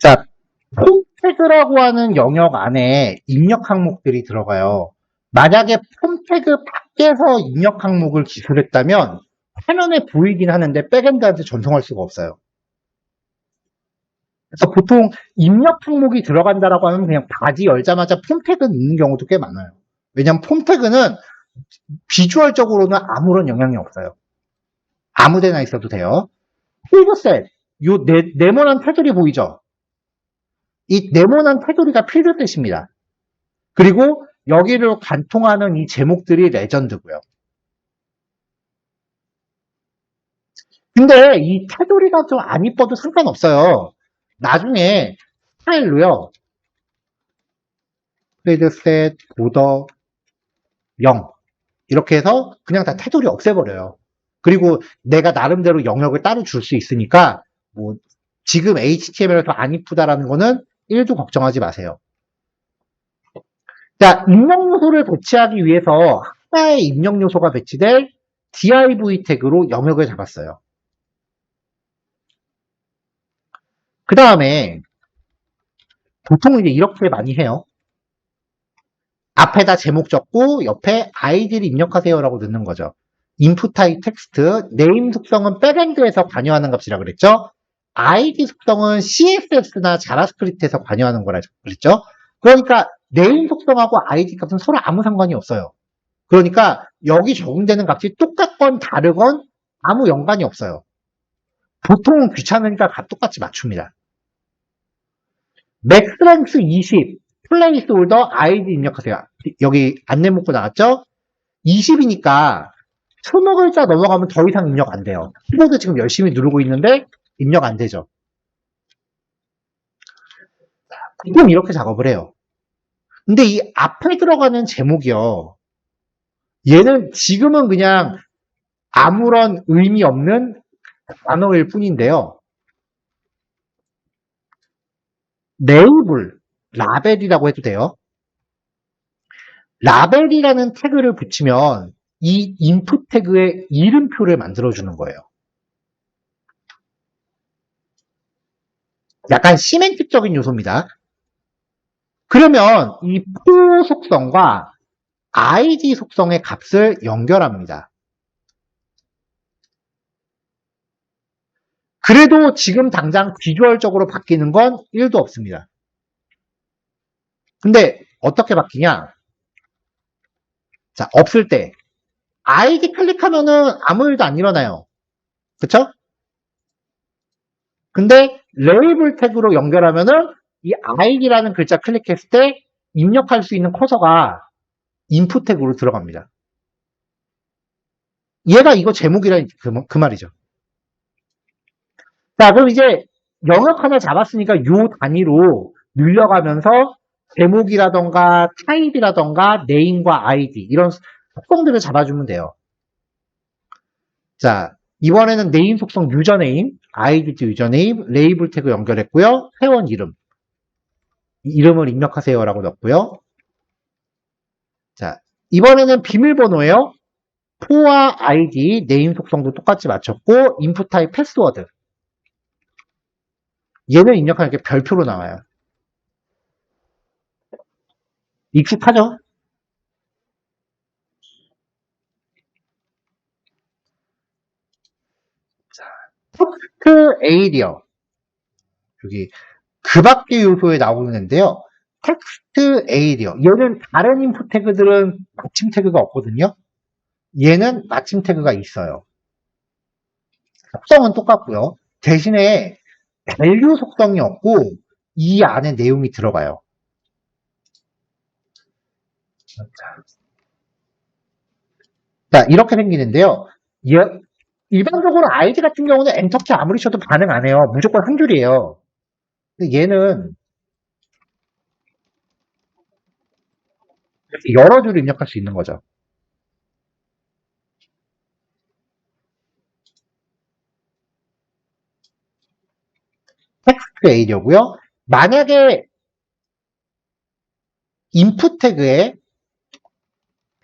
자, 폼 태그라고 하는 영역 안에 입력 항목들이 들어가요. 만약에 폼 태그 밖에서 입력 항목을 기술했다면 화면에 보이긴 하는데 백엔드한테 전송할 수가 없어요. 그래서 보통 입력 항목이 들어간다라고 하면 그냥 바디 열자마자 폼 태그는 있는 경우도 꽤 많아요. 왜냐하면 폼 태그는 비주얼적으로는 아무런 영향이 없어요. 아무데나 있어도 돼요. 필드셋, 요 네모난 테두리 보이죠? 이 네모난 테두리가 필드셋입니다. 그리고 여기를 관통하는 이 제목들이 레전드고요. 근데 이 테두리가 좀 안 이뻐도 상관없어요. 나중에 스타일로요. 필드셋, 보더, 0 이렇게 해서 그냥 다 테두리 없애버려요. 그리고 내가 나름대로 영역을 따로 줄 수 있으니까 뭐 지금 HTML에서 안 이쁘다라는 거는 1도 걱정하지 마세요. 자, 입력 요소를 배치하기 위해서 하나의 입력 요소가 배치될 div 태그로 영역을 잡았어요. 그 다음에 보통 이제 이렇게 많이 해요. 앞에다 제목 적고 옆에 아이디를 입력하세요라고 넣는 거죠. input type 텍스트, name 속성은 백엔드에서 관여하는 값이라 그랬죠. id 속성은 CSS나 자바스크립트에서 관여하는 거라 그랬죠. 그러니까 name 속성하고 id 값은 서로 아무 상관이 없어요. 그러니까 여기 적용되는 값이 똑같건 다르건 아무 연관이 없어요. 보통은 귀찮으니까 값 똑같이 맞춥니다. 맥스랭스 20, 플레이스홀더 아이디 입력하세요. 여기 안내 문구 나왔죠? 20이니까 20글자 넘어가면 더 이상 입력 안 돼요. 키보드 지금 열심히 누르고 있는데 입력 안 되죠. 보통 이렇게 작업을 해요. 근데 이 앞에 들어가는 제목이요. 얘는 지금은 그냥 아무런 의미 없는 단어일 뿐인데요. 레이블, 라벨이라고 해도 돼요. 라벨이라는 태그를 붙이면 이 인풋 태그의 이름표를 만들어주는 거예요. 약간 시멘틱적인 요소입니다. 그러면 이 포 속성과 id 속성의 값을 연결합니다. 그래도 지금 당장 비주얼적으로 바뀌는 건 1도 없습니다. 근데 어떻게 바뀌냐? 자, 없을 때 id 클릭하면은 아무 일도 안 일어나요. 그쵸? 근데 레이블 태그로 연결하면은 이 id라는 글자 클릭했을 때 입력할 수 있는 커서가 인풋 태그로 들어갑니다. 얘가 이거 제목이라는 그 말이죠. 자, 그럼 이제 영역 하나 잡았으니까 요 단위로 늘려가면서 제목이라던가 타입이라던가 네임과 아이디 이런 속성들을 잡아주면 돼요. 자, 이번에는 네임 속성 유저네임, 아이디 유저네임, 레이블 태그 연결했고요. 회원 이름. 이름을 입력하세요라고 넣었고요. 자, 이번에는 비밀번호예요. 포와 아이디, 네임 속성도 똑같이 맞췄고 인풋 타입 패스워드. 얘는 입력하는 게 별표로 나와요. 익숙하죠? 텍스트 에이리어. 여기 그 밖의 요소에 나오는데요. 텍스트 에이리어. 얘는 다른 인풋 태그들은 마침 태그가 없거든요. 얘는 마침 태그가 있어요. 속성은 똑같고요. 대신에 밸류 속성이 없고 이 안에 내용이 들어가요. 자, 이렇게 생기는데요. 일반적으로 아이디 같은 경우는 엔터키 아무리 쳐도 반응 안 해요. 무조건 한 줄이에요. 근데 얘는 여러 줄을 입력할 수 있는 거죠. 텍스트 에이리어고요. 만약에 인풋 태그에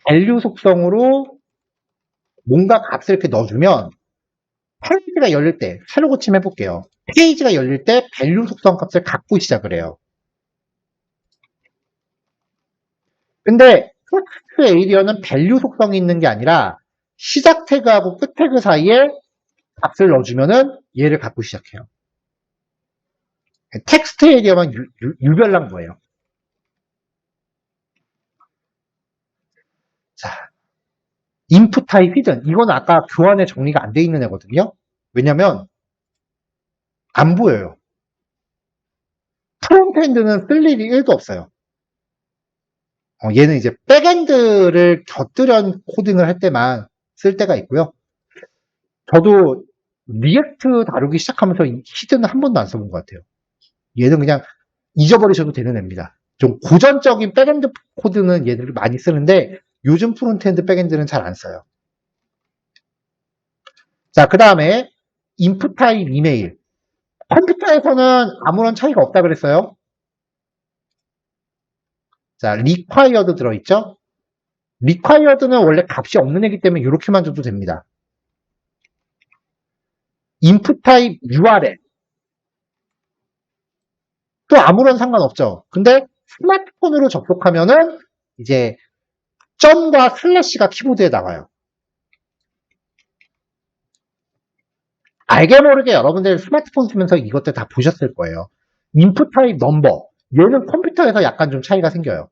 밸류 속성으로 뭔가 값을 이렇게 넣어주면 페이지가 열릴 때, 새로 고침 해볼게요. 페이지가 열릴 때 밸류 속성 값을 갖고 시작을 해요. 근데 텍스트 에이리어는 밸류 속성이 있는 게 아니라 시작 태그하고 끝 태그 사이에 값을 넣어주면은 얘를 갖고 시작해요. 텍스트 에이리어만 유별난 거예요. 자, 인풋 타입 히든. 이건 아까 교환에 정리가 안 돼 있는 애거든요. 왜냐면 안 보여요. 프론트엔드는 쓸 일이 1도 없어요. 얘는 이제 백엔드를 곁들연 코딩을 할 때만 쓸 때가 있고요. 저도 리액트 다루기 시작하면서 히든은 한 번도 안 써본 것 같아요. 얘는 그냥 잊어버리셔도 되는 애입니다. 좀 고전적인 백엔드 코드는 얘들을 많이 쓰는데 요즘 프론트엔드 백엔드는 잘 안 써요. 자, 그 다음에 인풋 타입 이메일. 컴퓨터에서는 아무런 차이가 없다 그랬어요. 자, required 들어있죠? required는 원래 값이 없는 애기 때문에 이렇게만 줘도 됩니다. 인풋 타입 URL. 또 아무런 상관없죠. 근데 스마트폰으로 접속하면은 이제 점과 슬래시가 키보드에 나와요. 알게 모르게 여러분들 스마트폰 쓰면서 이것들 다 보셨을 거예요. 인풋 타입 넘버. 얘는 컴퓨터에서 약간 좀 차이가 생겨요.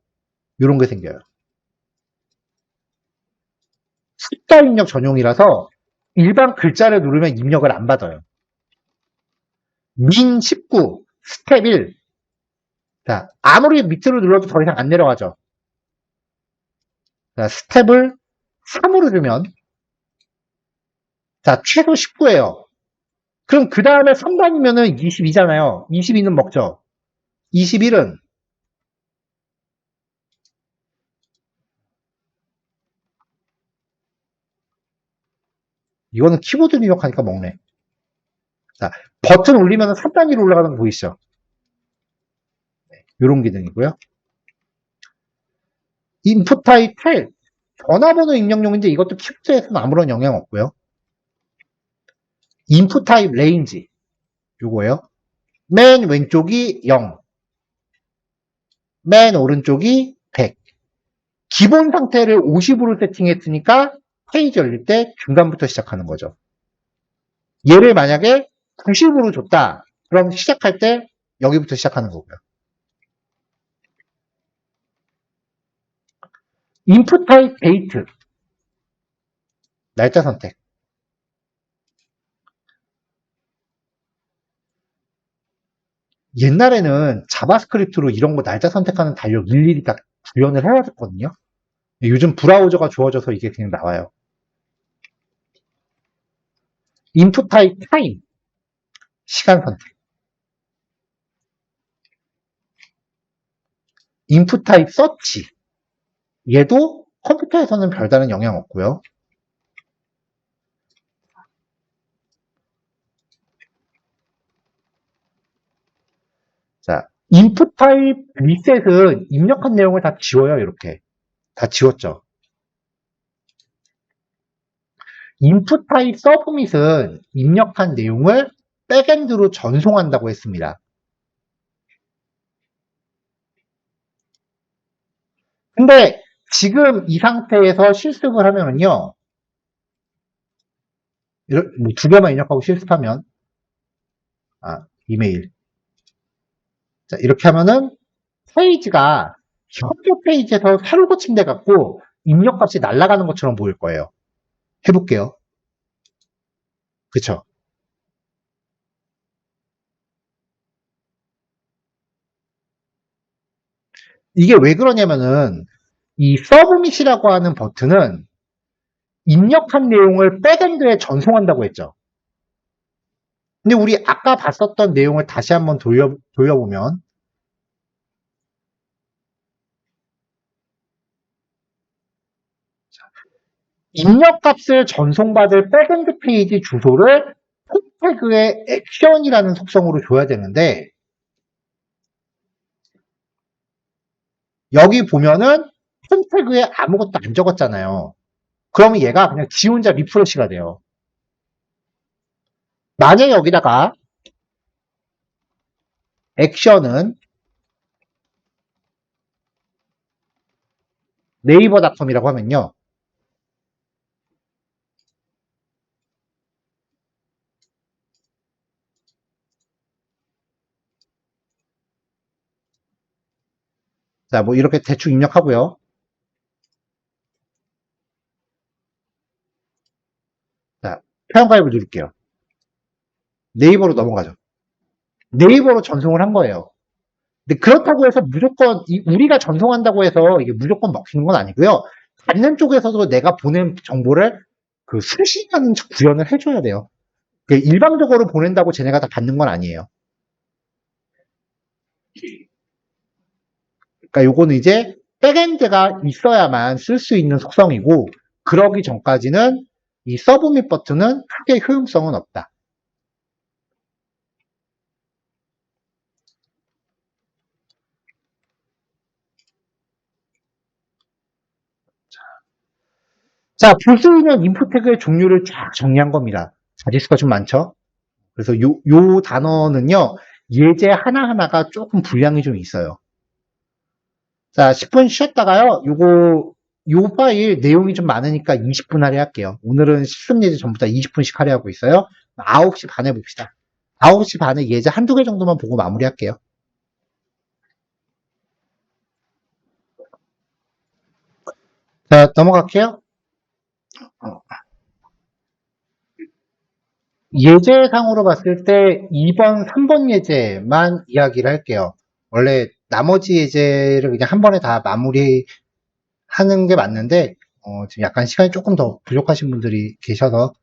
이런 게 생겨요. 숫자 입력 전용이라서 일반 글자를 누르면 입력을 안 받아요. 민 19, 스텝 1. 자, 아무리 밑으로 눌러도 더 이상 안 내려가죠. 자, 스텝을 3으로 주면, 자, 최소 19예요. 그럼 그 다음에 3단이면은 22잖아요. 22는 먹죠. 21은 이거는 키보드 입력하니까 먹네. 자, 버튼 올리면 3단위로 올라가는 거 보이시죠? 이런 기능이고요. 인풋 타입 텔. 전화번호 입력용인데 이것도 키보드에서는 아무런 영향 없고요. 인풋 타입 레인지. 요거예요. 맨 왼쪽이 0. 맨 오른쪽이 100. 기본 상태를 50으로 세팅했으니까 페이지 열릴 때 중간부터 시작하는 거죠. 얘를 만약에 90으로 줬다. 그럼 시작할 때 여기부터 시작하는 거고요. 인풋 타입 데이트. 날짜 선택. 옛날에는 자바스크립트로 이런 거 날짜 선택하는 달력 일일이 딱 구현을 해야 됐거든요. 요즘 브라우저가 주어져서 이게 그냥 나와요. 인풋 타입 타임. 시간 선택. 인풋 타입 서치. 얘도 컴퓨터에서는 별다른 영향 없고요. 자, 인풋 타입 리셋은 입력한 내용을 다 지워요, 이렇게. 다 지웠죠. 인풋 타입 서브밋은 입력한 내용을 백엔드로 전송한다고 했습니다. 근데 지금 이 상태에서 실습을 하면은요, 두 개만 입력하고 실습하면, 이메일. 자, 이렇게 하면은 페이지가 현재 페이지에서 새로 고침돼 갖고 입력값이 날아가는 것처럼 보일 거예요. 해볼게요. 그쵸? 이게 왜 그러냐면은 이 서브밋이라고 하는 버튼은 입력한 내용을 백엔드에 전송한다고 했죠. 근데 우리 아까 봤었던 내용을 다시 한번 돌려보면 입력값을 전송받을 백엔드 페이지 주소를 홈태그의 액션이라는 속성으로 줘야 되는데 여기 보면은 홈태그에 아무것도 안 적었잖아요. 그러면 얘가 그냥 지 혼자 리프레시가 돼요. 만약에 여기다가 액션은 네이버닷컴이라고 하면요. 자, 뭐 이렇게 대충 입력하고요. 자, 회원가입을 누를게요. 네이버로 넘어가죠. 네이버로 전송을 한 거예요. 근데 그렇다고 해서 무조건 우리가 전송한다고 해서 이게 무조건 먹히는 건 아니고요. 받는 쪽에서도 내가 보낸 정보를 그 수신하는 구현을 해줘야 돼요. 일방적으로 보낸다고 쟤네가 다 받는 건 아니에요. 그러니까 요거는 이제 백엔드가 있어야만 쓸 수 있는 속성이고, 그러기 전까지는 이 서브밋 버튼은 크게 효용성은 없다. 자, 볼 수 있는 인풋 태그의 종류를 쫙 정리한 겁니다. 자릿수가 좀 많죠? 그래서 요 단어는요, 예제 하나하나가 조금 분량이 좀 있어요. 자, 10분 쉬었다가요, 요 파일 내용이 좀 많으니까 20분 할애할게요. 오늘은 실습 예제 전부 다 20분씩 할애하고 있어요. 9시 반에 봅시다. 9시 반에 예제 한두 개 정도만 보고 마무리할게요. 자, 넘어갈게요. 예제상으로 봤을 때 2번, 3번 예제만 이야기를 할게요. 원래 나머지 예제를 그냥 한 번에 다 마무리하는 게 맞는데, 지금 약간 시간이 조금 더 부족하신 분들이 계셔서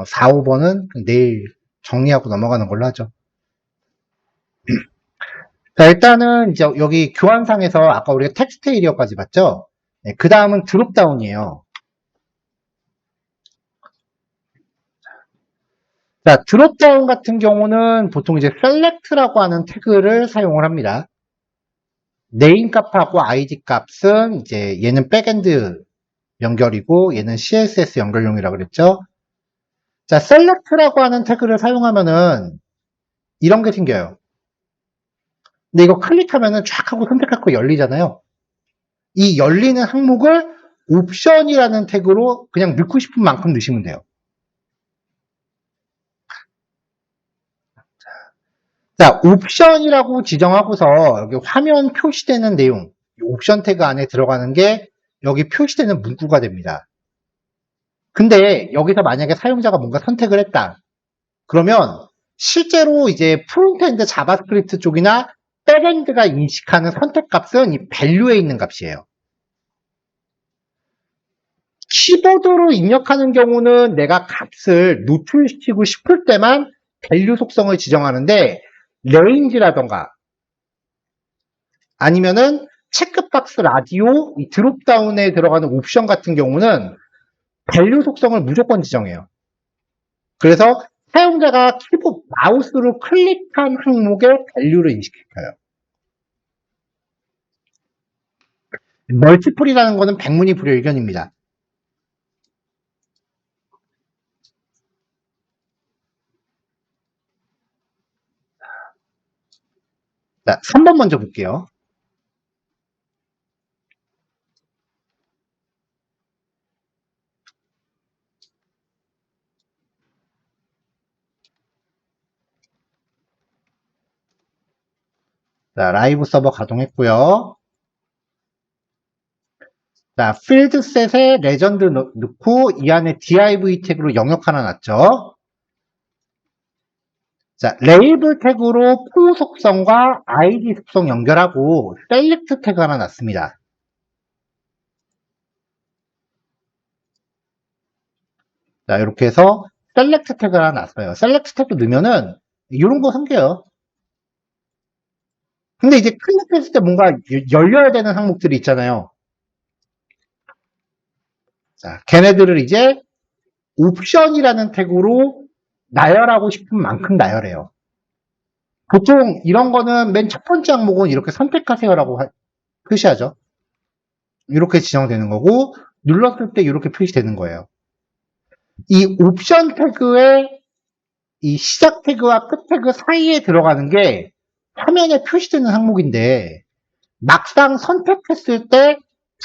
4, 5번은 내일 정리하고 넘어가는 걸로 하죠. 자, 일단은 이제 여기 교환상에서 아까 우리가 텍스트 에리어까지 봤죠? 네, 그 다음은 드롭다운이에요. 자, 드롭다운 같은 경우는 보통 이제 select라고 하는 태그를 사용을 합니다. 네임 값하고 아이디 값은 이제 얘는 백엔드 연결이고 얘는 CSS 연결용이라고 그랬죠? 자, select라고 하는 태그를 사용하면은 이런 게 생겨요. 근데 이거 클릭하면은 쫙 하고 선택할 거 열리잖아요. 이 열리는 항목을 옵션이라는 태그로 그냥 넣고 싶은 만큼 넣으시면 돼요. 자, 옵션이라고 지정하고서 여기 화면 표시되는 내용, 옵션 태그 안에 들어가는 게 여기 표시되는 문구가 됩니다. 근데 여기서 만약에 사용자가 뭔가 선택을 했다. 그러면 실제로 이제 프론트엔드 자바스크립트 쪽이나 백엔드가 인식하는 선택값은 이 value에 있는 값이에요. 키보드로 입력하는 경우는 내가 값을 노출시키고 싶을 때만 value 속성을 지정하는데 range라던가 아니면은 체크박스 라디오 이 드롭다운에 들어가는 옵션 같은 경우는 value 속성을 무조건 지정해요. 그래서 사용자가 키보드 마우스로 클릭한 항목에 value를 인식시켜요. 멀티플이라는 거는 백문이 불여일견입니다. 자, 3번 먼저 볼게요. 자, 라이브 서버 가동했고요. 자, 필드셋에 레전드 넣고 이 안에 div 태그로 영역 하나 놨죠. 자, 레이블 태그로 포 속성과 id 속성 연결하고 셀렉트 태그 하나 놨습니다. 자, 이렇게 해서 셀렉트 태그 하나 놨어요. 셀렉트 태그 넣으면은 이런 거 생겨요. 근데 이제 클릭했을 때 뭔가 열려야 되는 항목들이 있잖아요. 자, 걔네들을 이제 옵션이라는 태그로 나열하고 싶은 만큼 나열해요. 보통 이런 거는 맨 첫 번째 항목은 이렇게 선택하세요라고 표시하죠. 이렇게 지정되는 거고 눌렀을 때 이렇게 표시되는 거예요. 이 옵션 태그에 이 시작 태그와 끝 태그 사이에 들어가는 게 화면에 표시되는 항목인데 막상 선택했을 때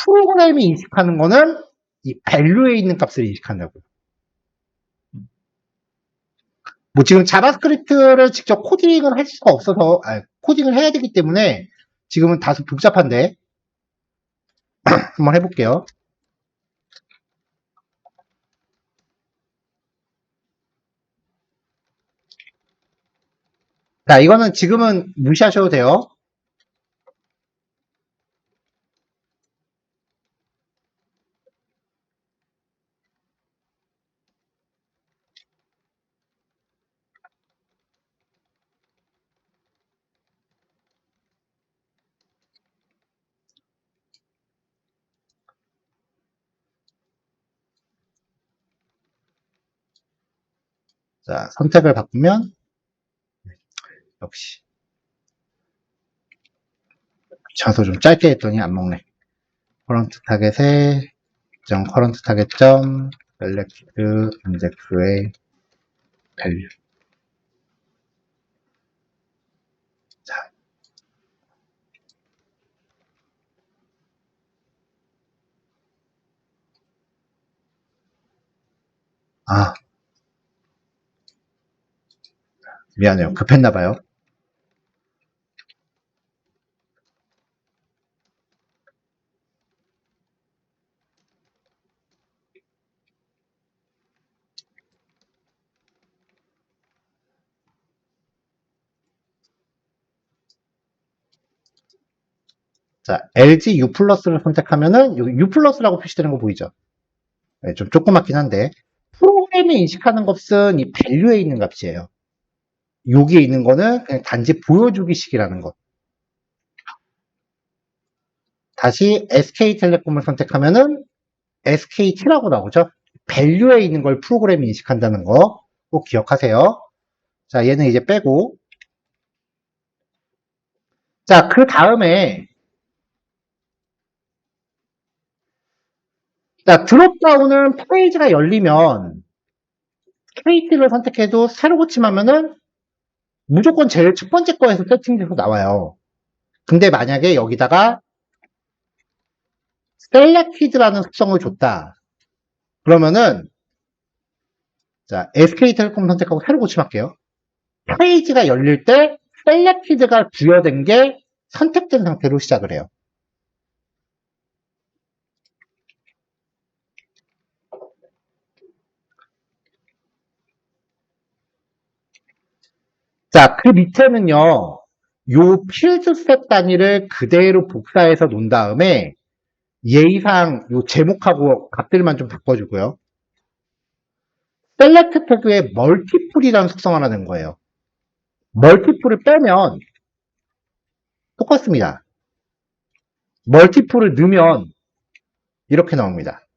프로그램이 인식하는 거는 이 value에 있는 값을 인식한다고요. 뭐 지금 자바스크립트를 직접 코딩을 할 수가 없어서 코딩을 해야 되기 때문에 지금은 다소 복잡한데 한번 해볼게요. 자, 이거는 지금은 무시하셔도 돼요. 자, 선택을 바꾸면 역시 자소 좀 짧게 했더니 안 먹네. 커런트 타겟에 커런트 타겟점 셀렉트 인덱스의 밸류. 자, 아, 미안해요. 급했나봐요. 자, LG U 플러스를 선택하면은 여기 U 플러스라고 표시되는 거 보이죠? 네, 좀 조그맣긴 한데 프로그램이 인식하는 값은 이 밸류에 있는 값이에요. 여기에 있는 거는 그냥 단지 보여주기식이라는 것. 다시 SK텔레콤을 선택하면은 SKT라고 나오죠. 밸류에 있는 걸 프로그램이 인식한다는 거 꼭 기억하세요. 자, 얘는 이제 빼고. 자, 그 다음에 자, 드롭다운은 페이지가 열리면 KT를 선택해도 새로 고침하면은 무조건 제일 첫 번째 거에서 세팅돼서 나와요. 근데 만약에 여기다가 selected라는 특성을 줬다. 그러면은 자, SK텔레콤 선택하고 새로 고침할게요. 페이지가 열릴 때 selected가 부여된 게 선택된 상태로 시작을 해요. 자, 그 밑에는요, 요 필드셋 단위를 그대로 복사해서 놓은 다음에 예의상 요 제목하고 값들만 좀 바꿔주고요. 셀렉트 태그에 멀티플이라는 특성 하나 낸 거예요. 멀티플을 빼면 똑같습니다. 멀티플을 넣으면 이렇게 나옵니다.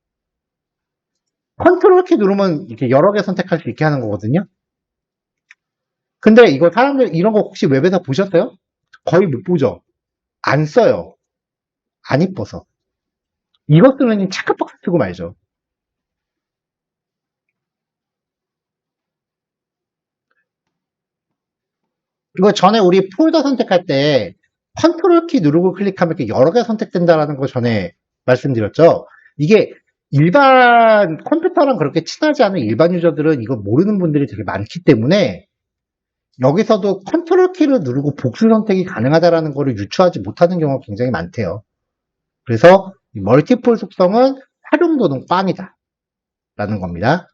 컨트롤 키 누르면 이렇게 여러 개 선택할 수 있게 하는 거거든요. 근데 이거 사람들 이런 거 혹시 웹에서 보셨어요? 거의 못 보죠. 안 써요. 안 이뻐서. 이거 쓰면 체크박스 쓰고 말죠. 이거 전에 우리 폴더 선택할 때 컨트롤 키 누르고 클릭하면 이렇게 여러 개 선택된다라는 거 전에 말씀드렸죠. 이게 일반 컴퓨터랑 그렇게 친하지 않은 일반 유저들은 이거 모르는 분들이 되게 많기 때문에 여기서도 컨트롤 키를 누르고 복수 선택이 가능하다라는 거를 유추하지 못하는 경우가 굉장히 많대요. 그래서 멀티플 속성은 활용도는 꽝이다 라는 겁니다.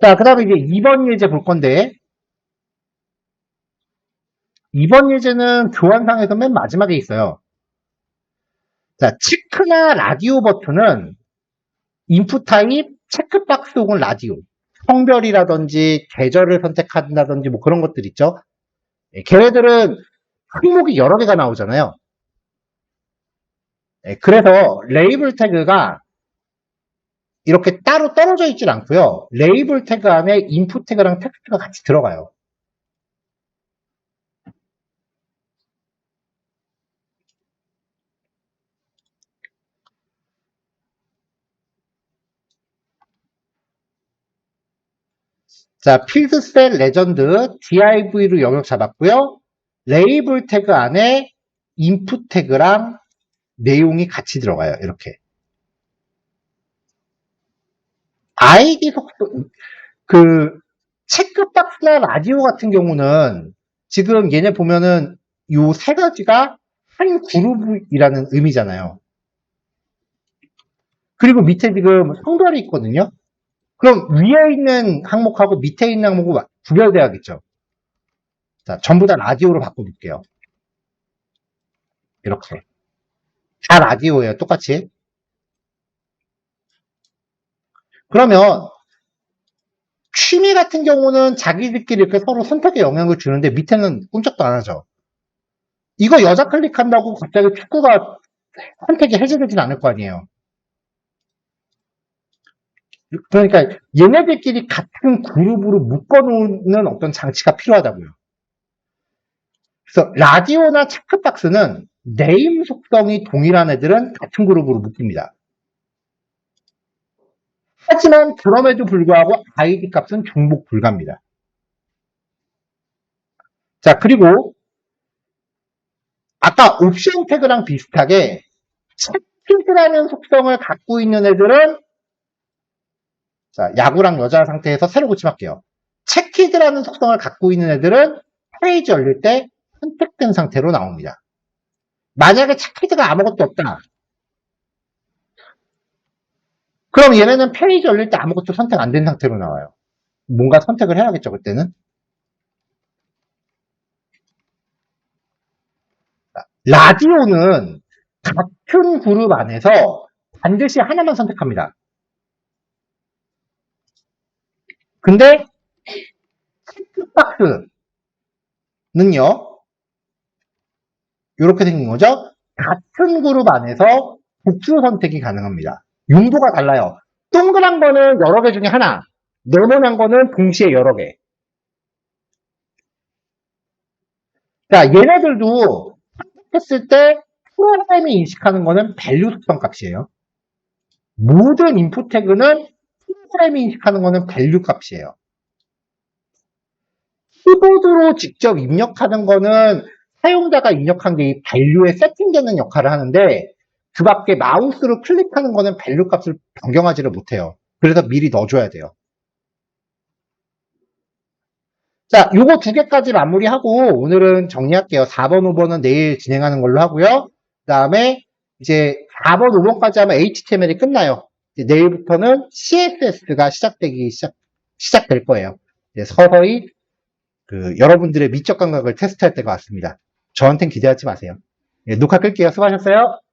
자, 그 다음에 이제 2번 예제 볼 건데 2번 예제는 교환상에서 맨 마지막에 있어요. 자, 체크나 라디오 버튼은 인풋 타입, 체크박스 혹은 라디오, 성별이라든지 계절을 선택한다든지 뭐 그런 것들 있죠. 예, 걔네들은 항목이 여러 개가 나오잖아요. 예, 그래서 레이블 태그가 이렇게 따로 떨어져 있질 않고요. 레이블 태그 안에 인풋 태그랑 텍스트가 같이 들어가요. 자, 필드셋 레전드 div로 영역 잡았고요. 레이블 태그 안에 인풋 태그랑 내용이 같이 들어가요. 이렇게. 아이디 속도, 체크박스나 라디오 같은 경우는 지금 얘네 보면은 요 세 가지가 한 그룹이라는 의미잖아요. 그리고 밑에 지금 성별이 있거든요. 그럼 위에 있는 항목하고 밑에 있는 항목은 구별돼야겠죠. 자, 전부 다 라디오로 바꿔볼게요. 이렇게. 다 라디오예요. 똑같이. 그러면 취미 같은 경우는 자기들끼리 이렇게 서로 선택에 영향을 주는데 밑에는 꼼짝도 안 하죠. 이거 여자 클릭한다고 갑자기 축구가 선택이 해제되진 않을 거 아니에요. 그러니까 얘네들끼리 같은 그룹으로 묶어놓는 어떤 장치가 필요하다고요. 그래서 라디오나 체크박스는 네임 속성이 동일한 애들은 같은 그룹으로 묶입니다. 하지만 그럼에도 불구하고 아이디 값은 중복 불가입니다. 자, 그리고 아까 옵션 태그랑 비슷하게 체키드라는 속성을 갖고 있는 애들은 자, 야구랑 여자 상태에서 새로 고침할게요. 체키드라는 속성을 갖고 있는 애들은 페이지 열릴 때 선택된 상태로 나옵니다. 만약에 체키드가 아무것도 없다. 그럼 얘네는 페이지 열릴 때 아무것도 선택 안 된 상태로 나와요. 뭔가 선택을 해야겠죠, 그때는. 라디오는 같은 그룹 안에서 반드시 하나만 선택합니다. 근데 체크박스는요, 이렇게 생긴 거죠. 같은 그룹 안에서 복수 선택이 가능합니다. 용도가 달라요. 동그란 거는 여러 개 중에 하나, 네모난 거는 동시에 여러 개. 자, 얘네들도 선택했을 때 프로그램이 인식하는 거는 밸류 속성 값이에요. 모든 인풋 태그는 프로그램이 인식하는 거는 밸류 값이에요. 키보드로 직접 입력하는 거는 사용자가 입력한 게 이 밸류에 세팅되는 역할을 하는데 그 밖에 마우스로 클릭하는 거는 밸류 값을 변경하지를 못해요. 그래서 미리 넣어줘야 돼요. 자, 요거 두 개까지 마무리하고 오늘은 정리할게요. 4번, 5번은 내일 진행하는 걸로 하고요. 그 다음에 이제 4번, 5번까지 하면 HTML이 끝나요. 내일부터는 CSS가 시작될 거예요. 서서히 여러분들의 미적 감각을 테스트할 때가 왔습니다. 저한텐 기대하지 마세요. 녹화 끌게요. 수고하셨어요.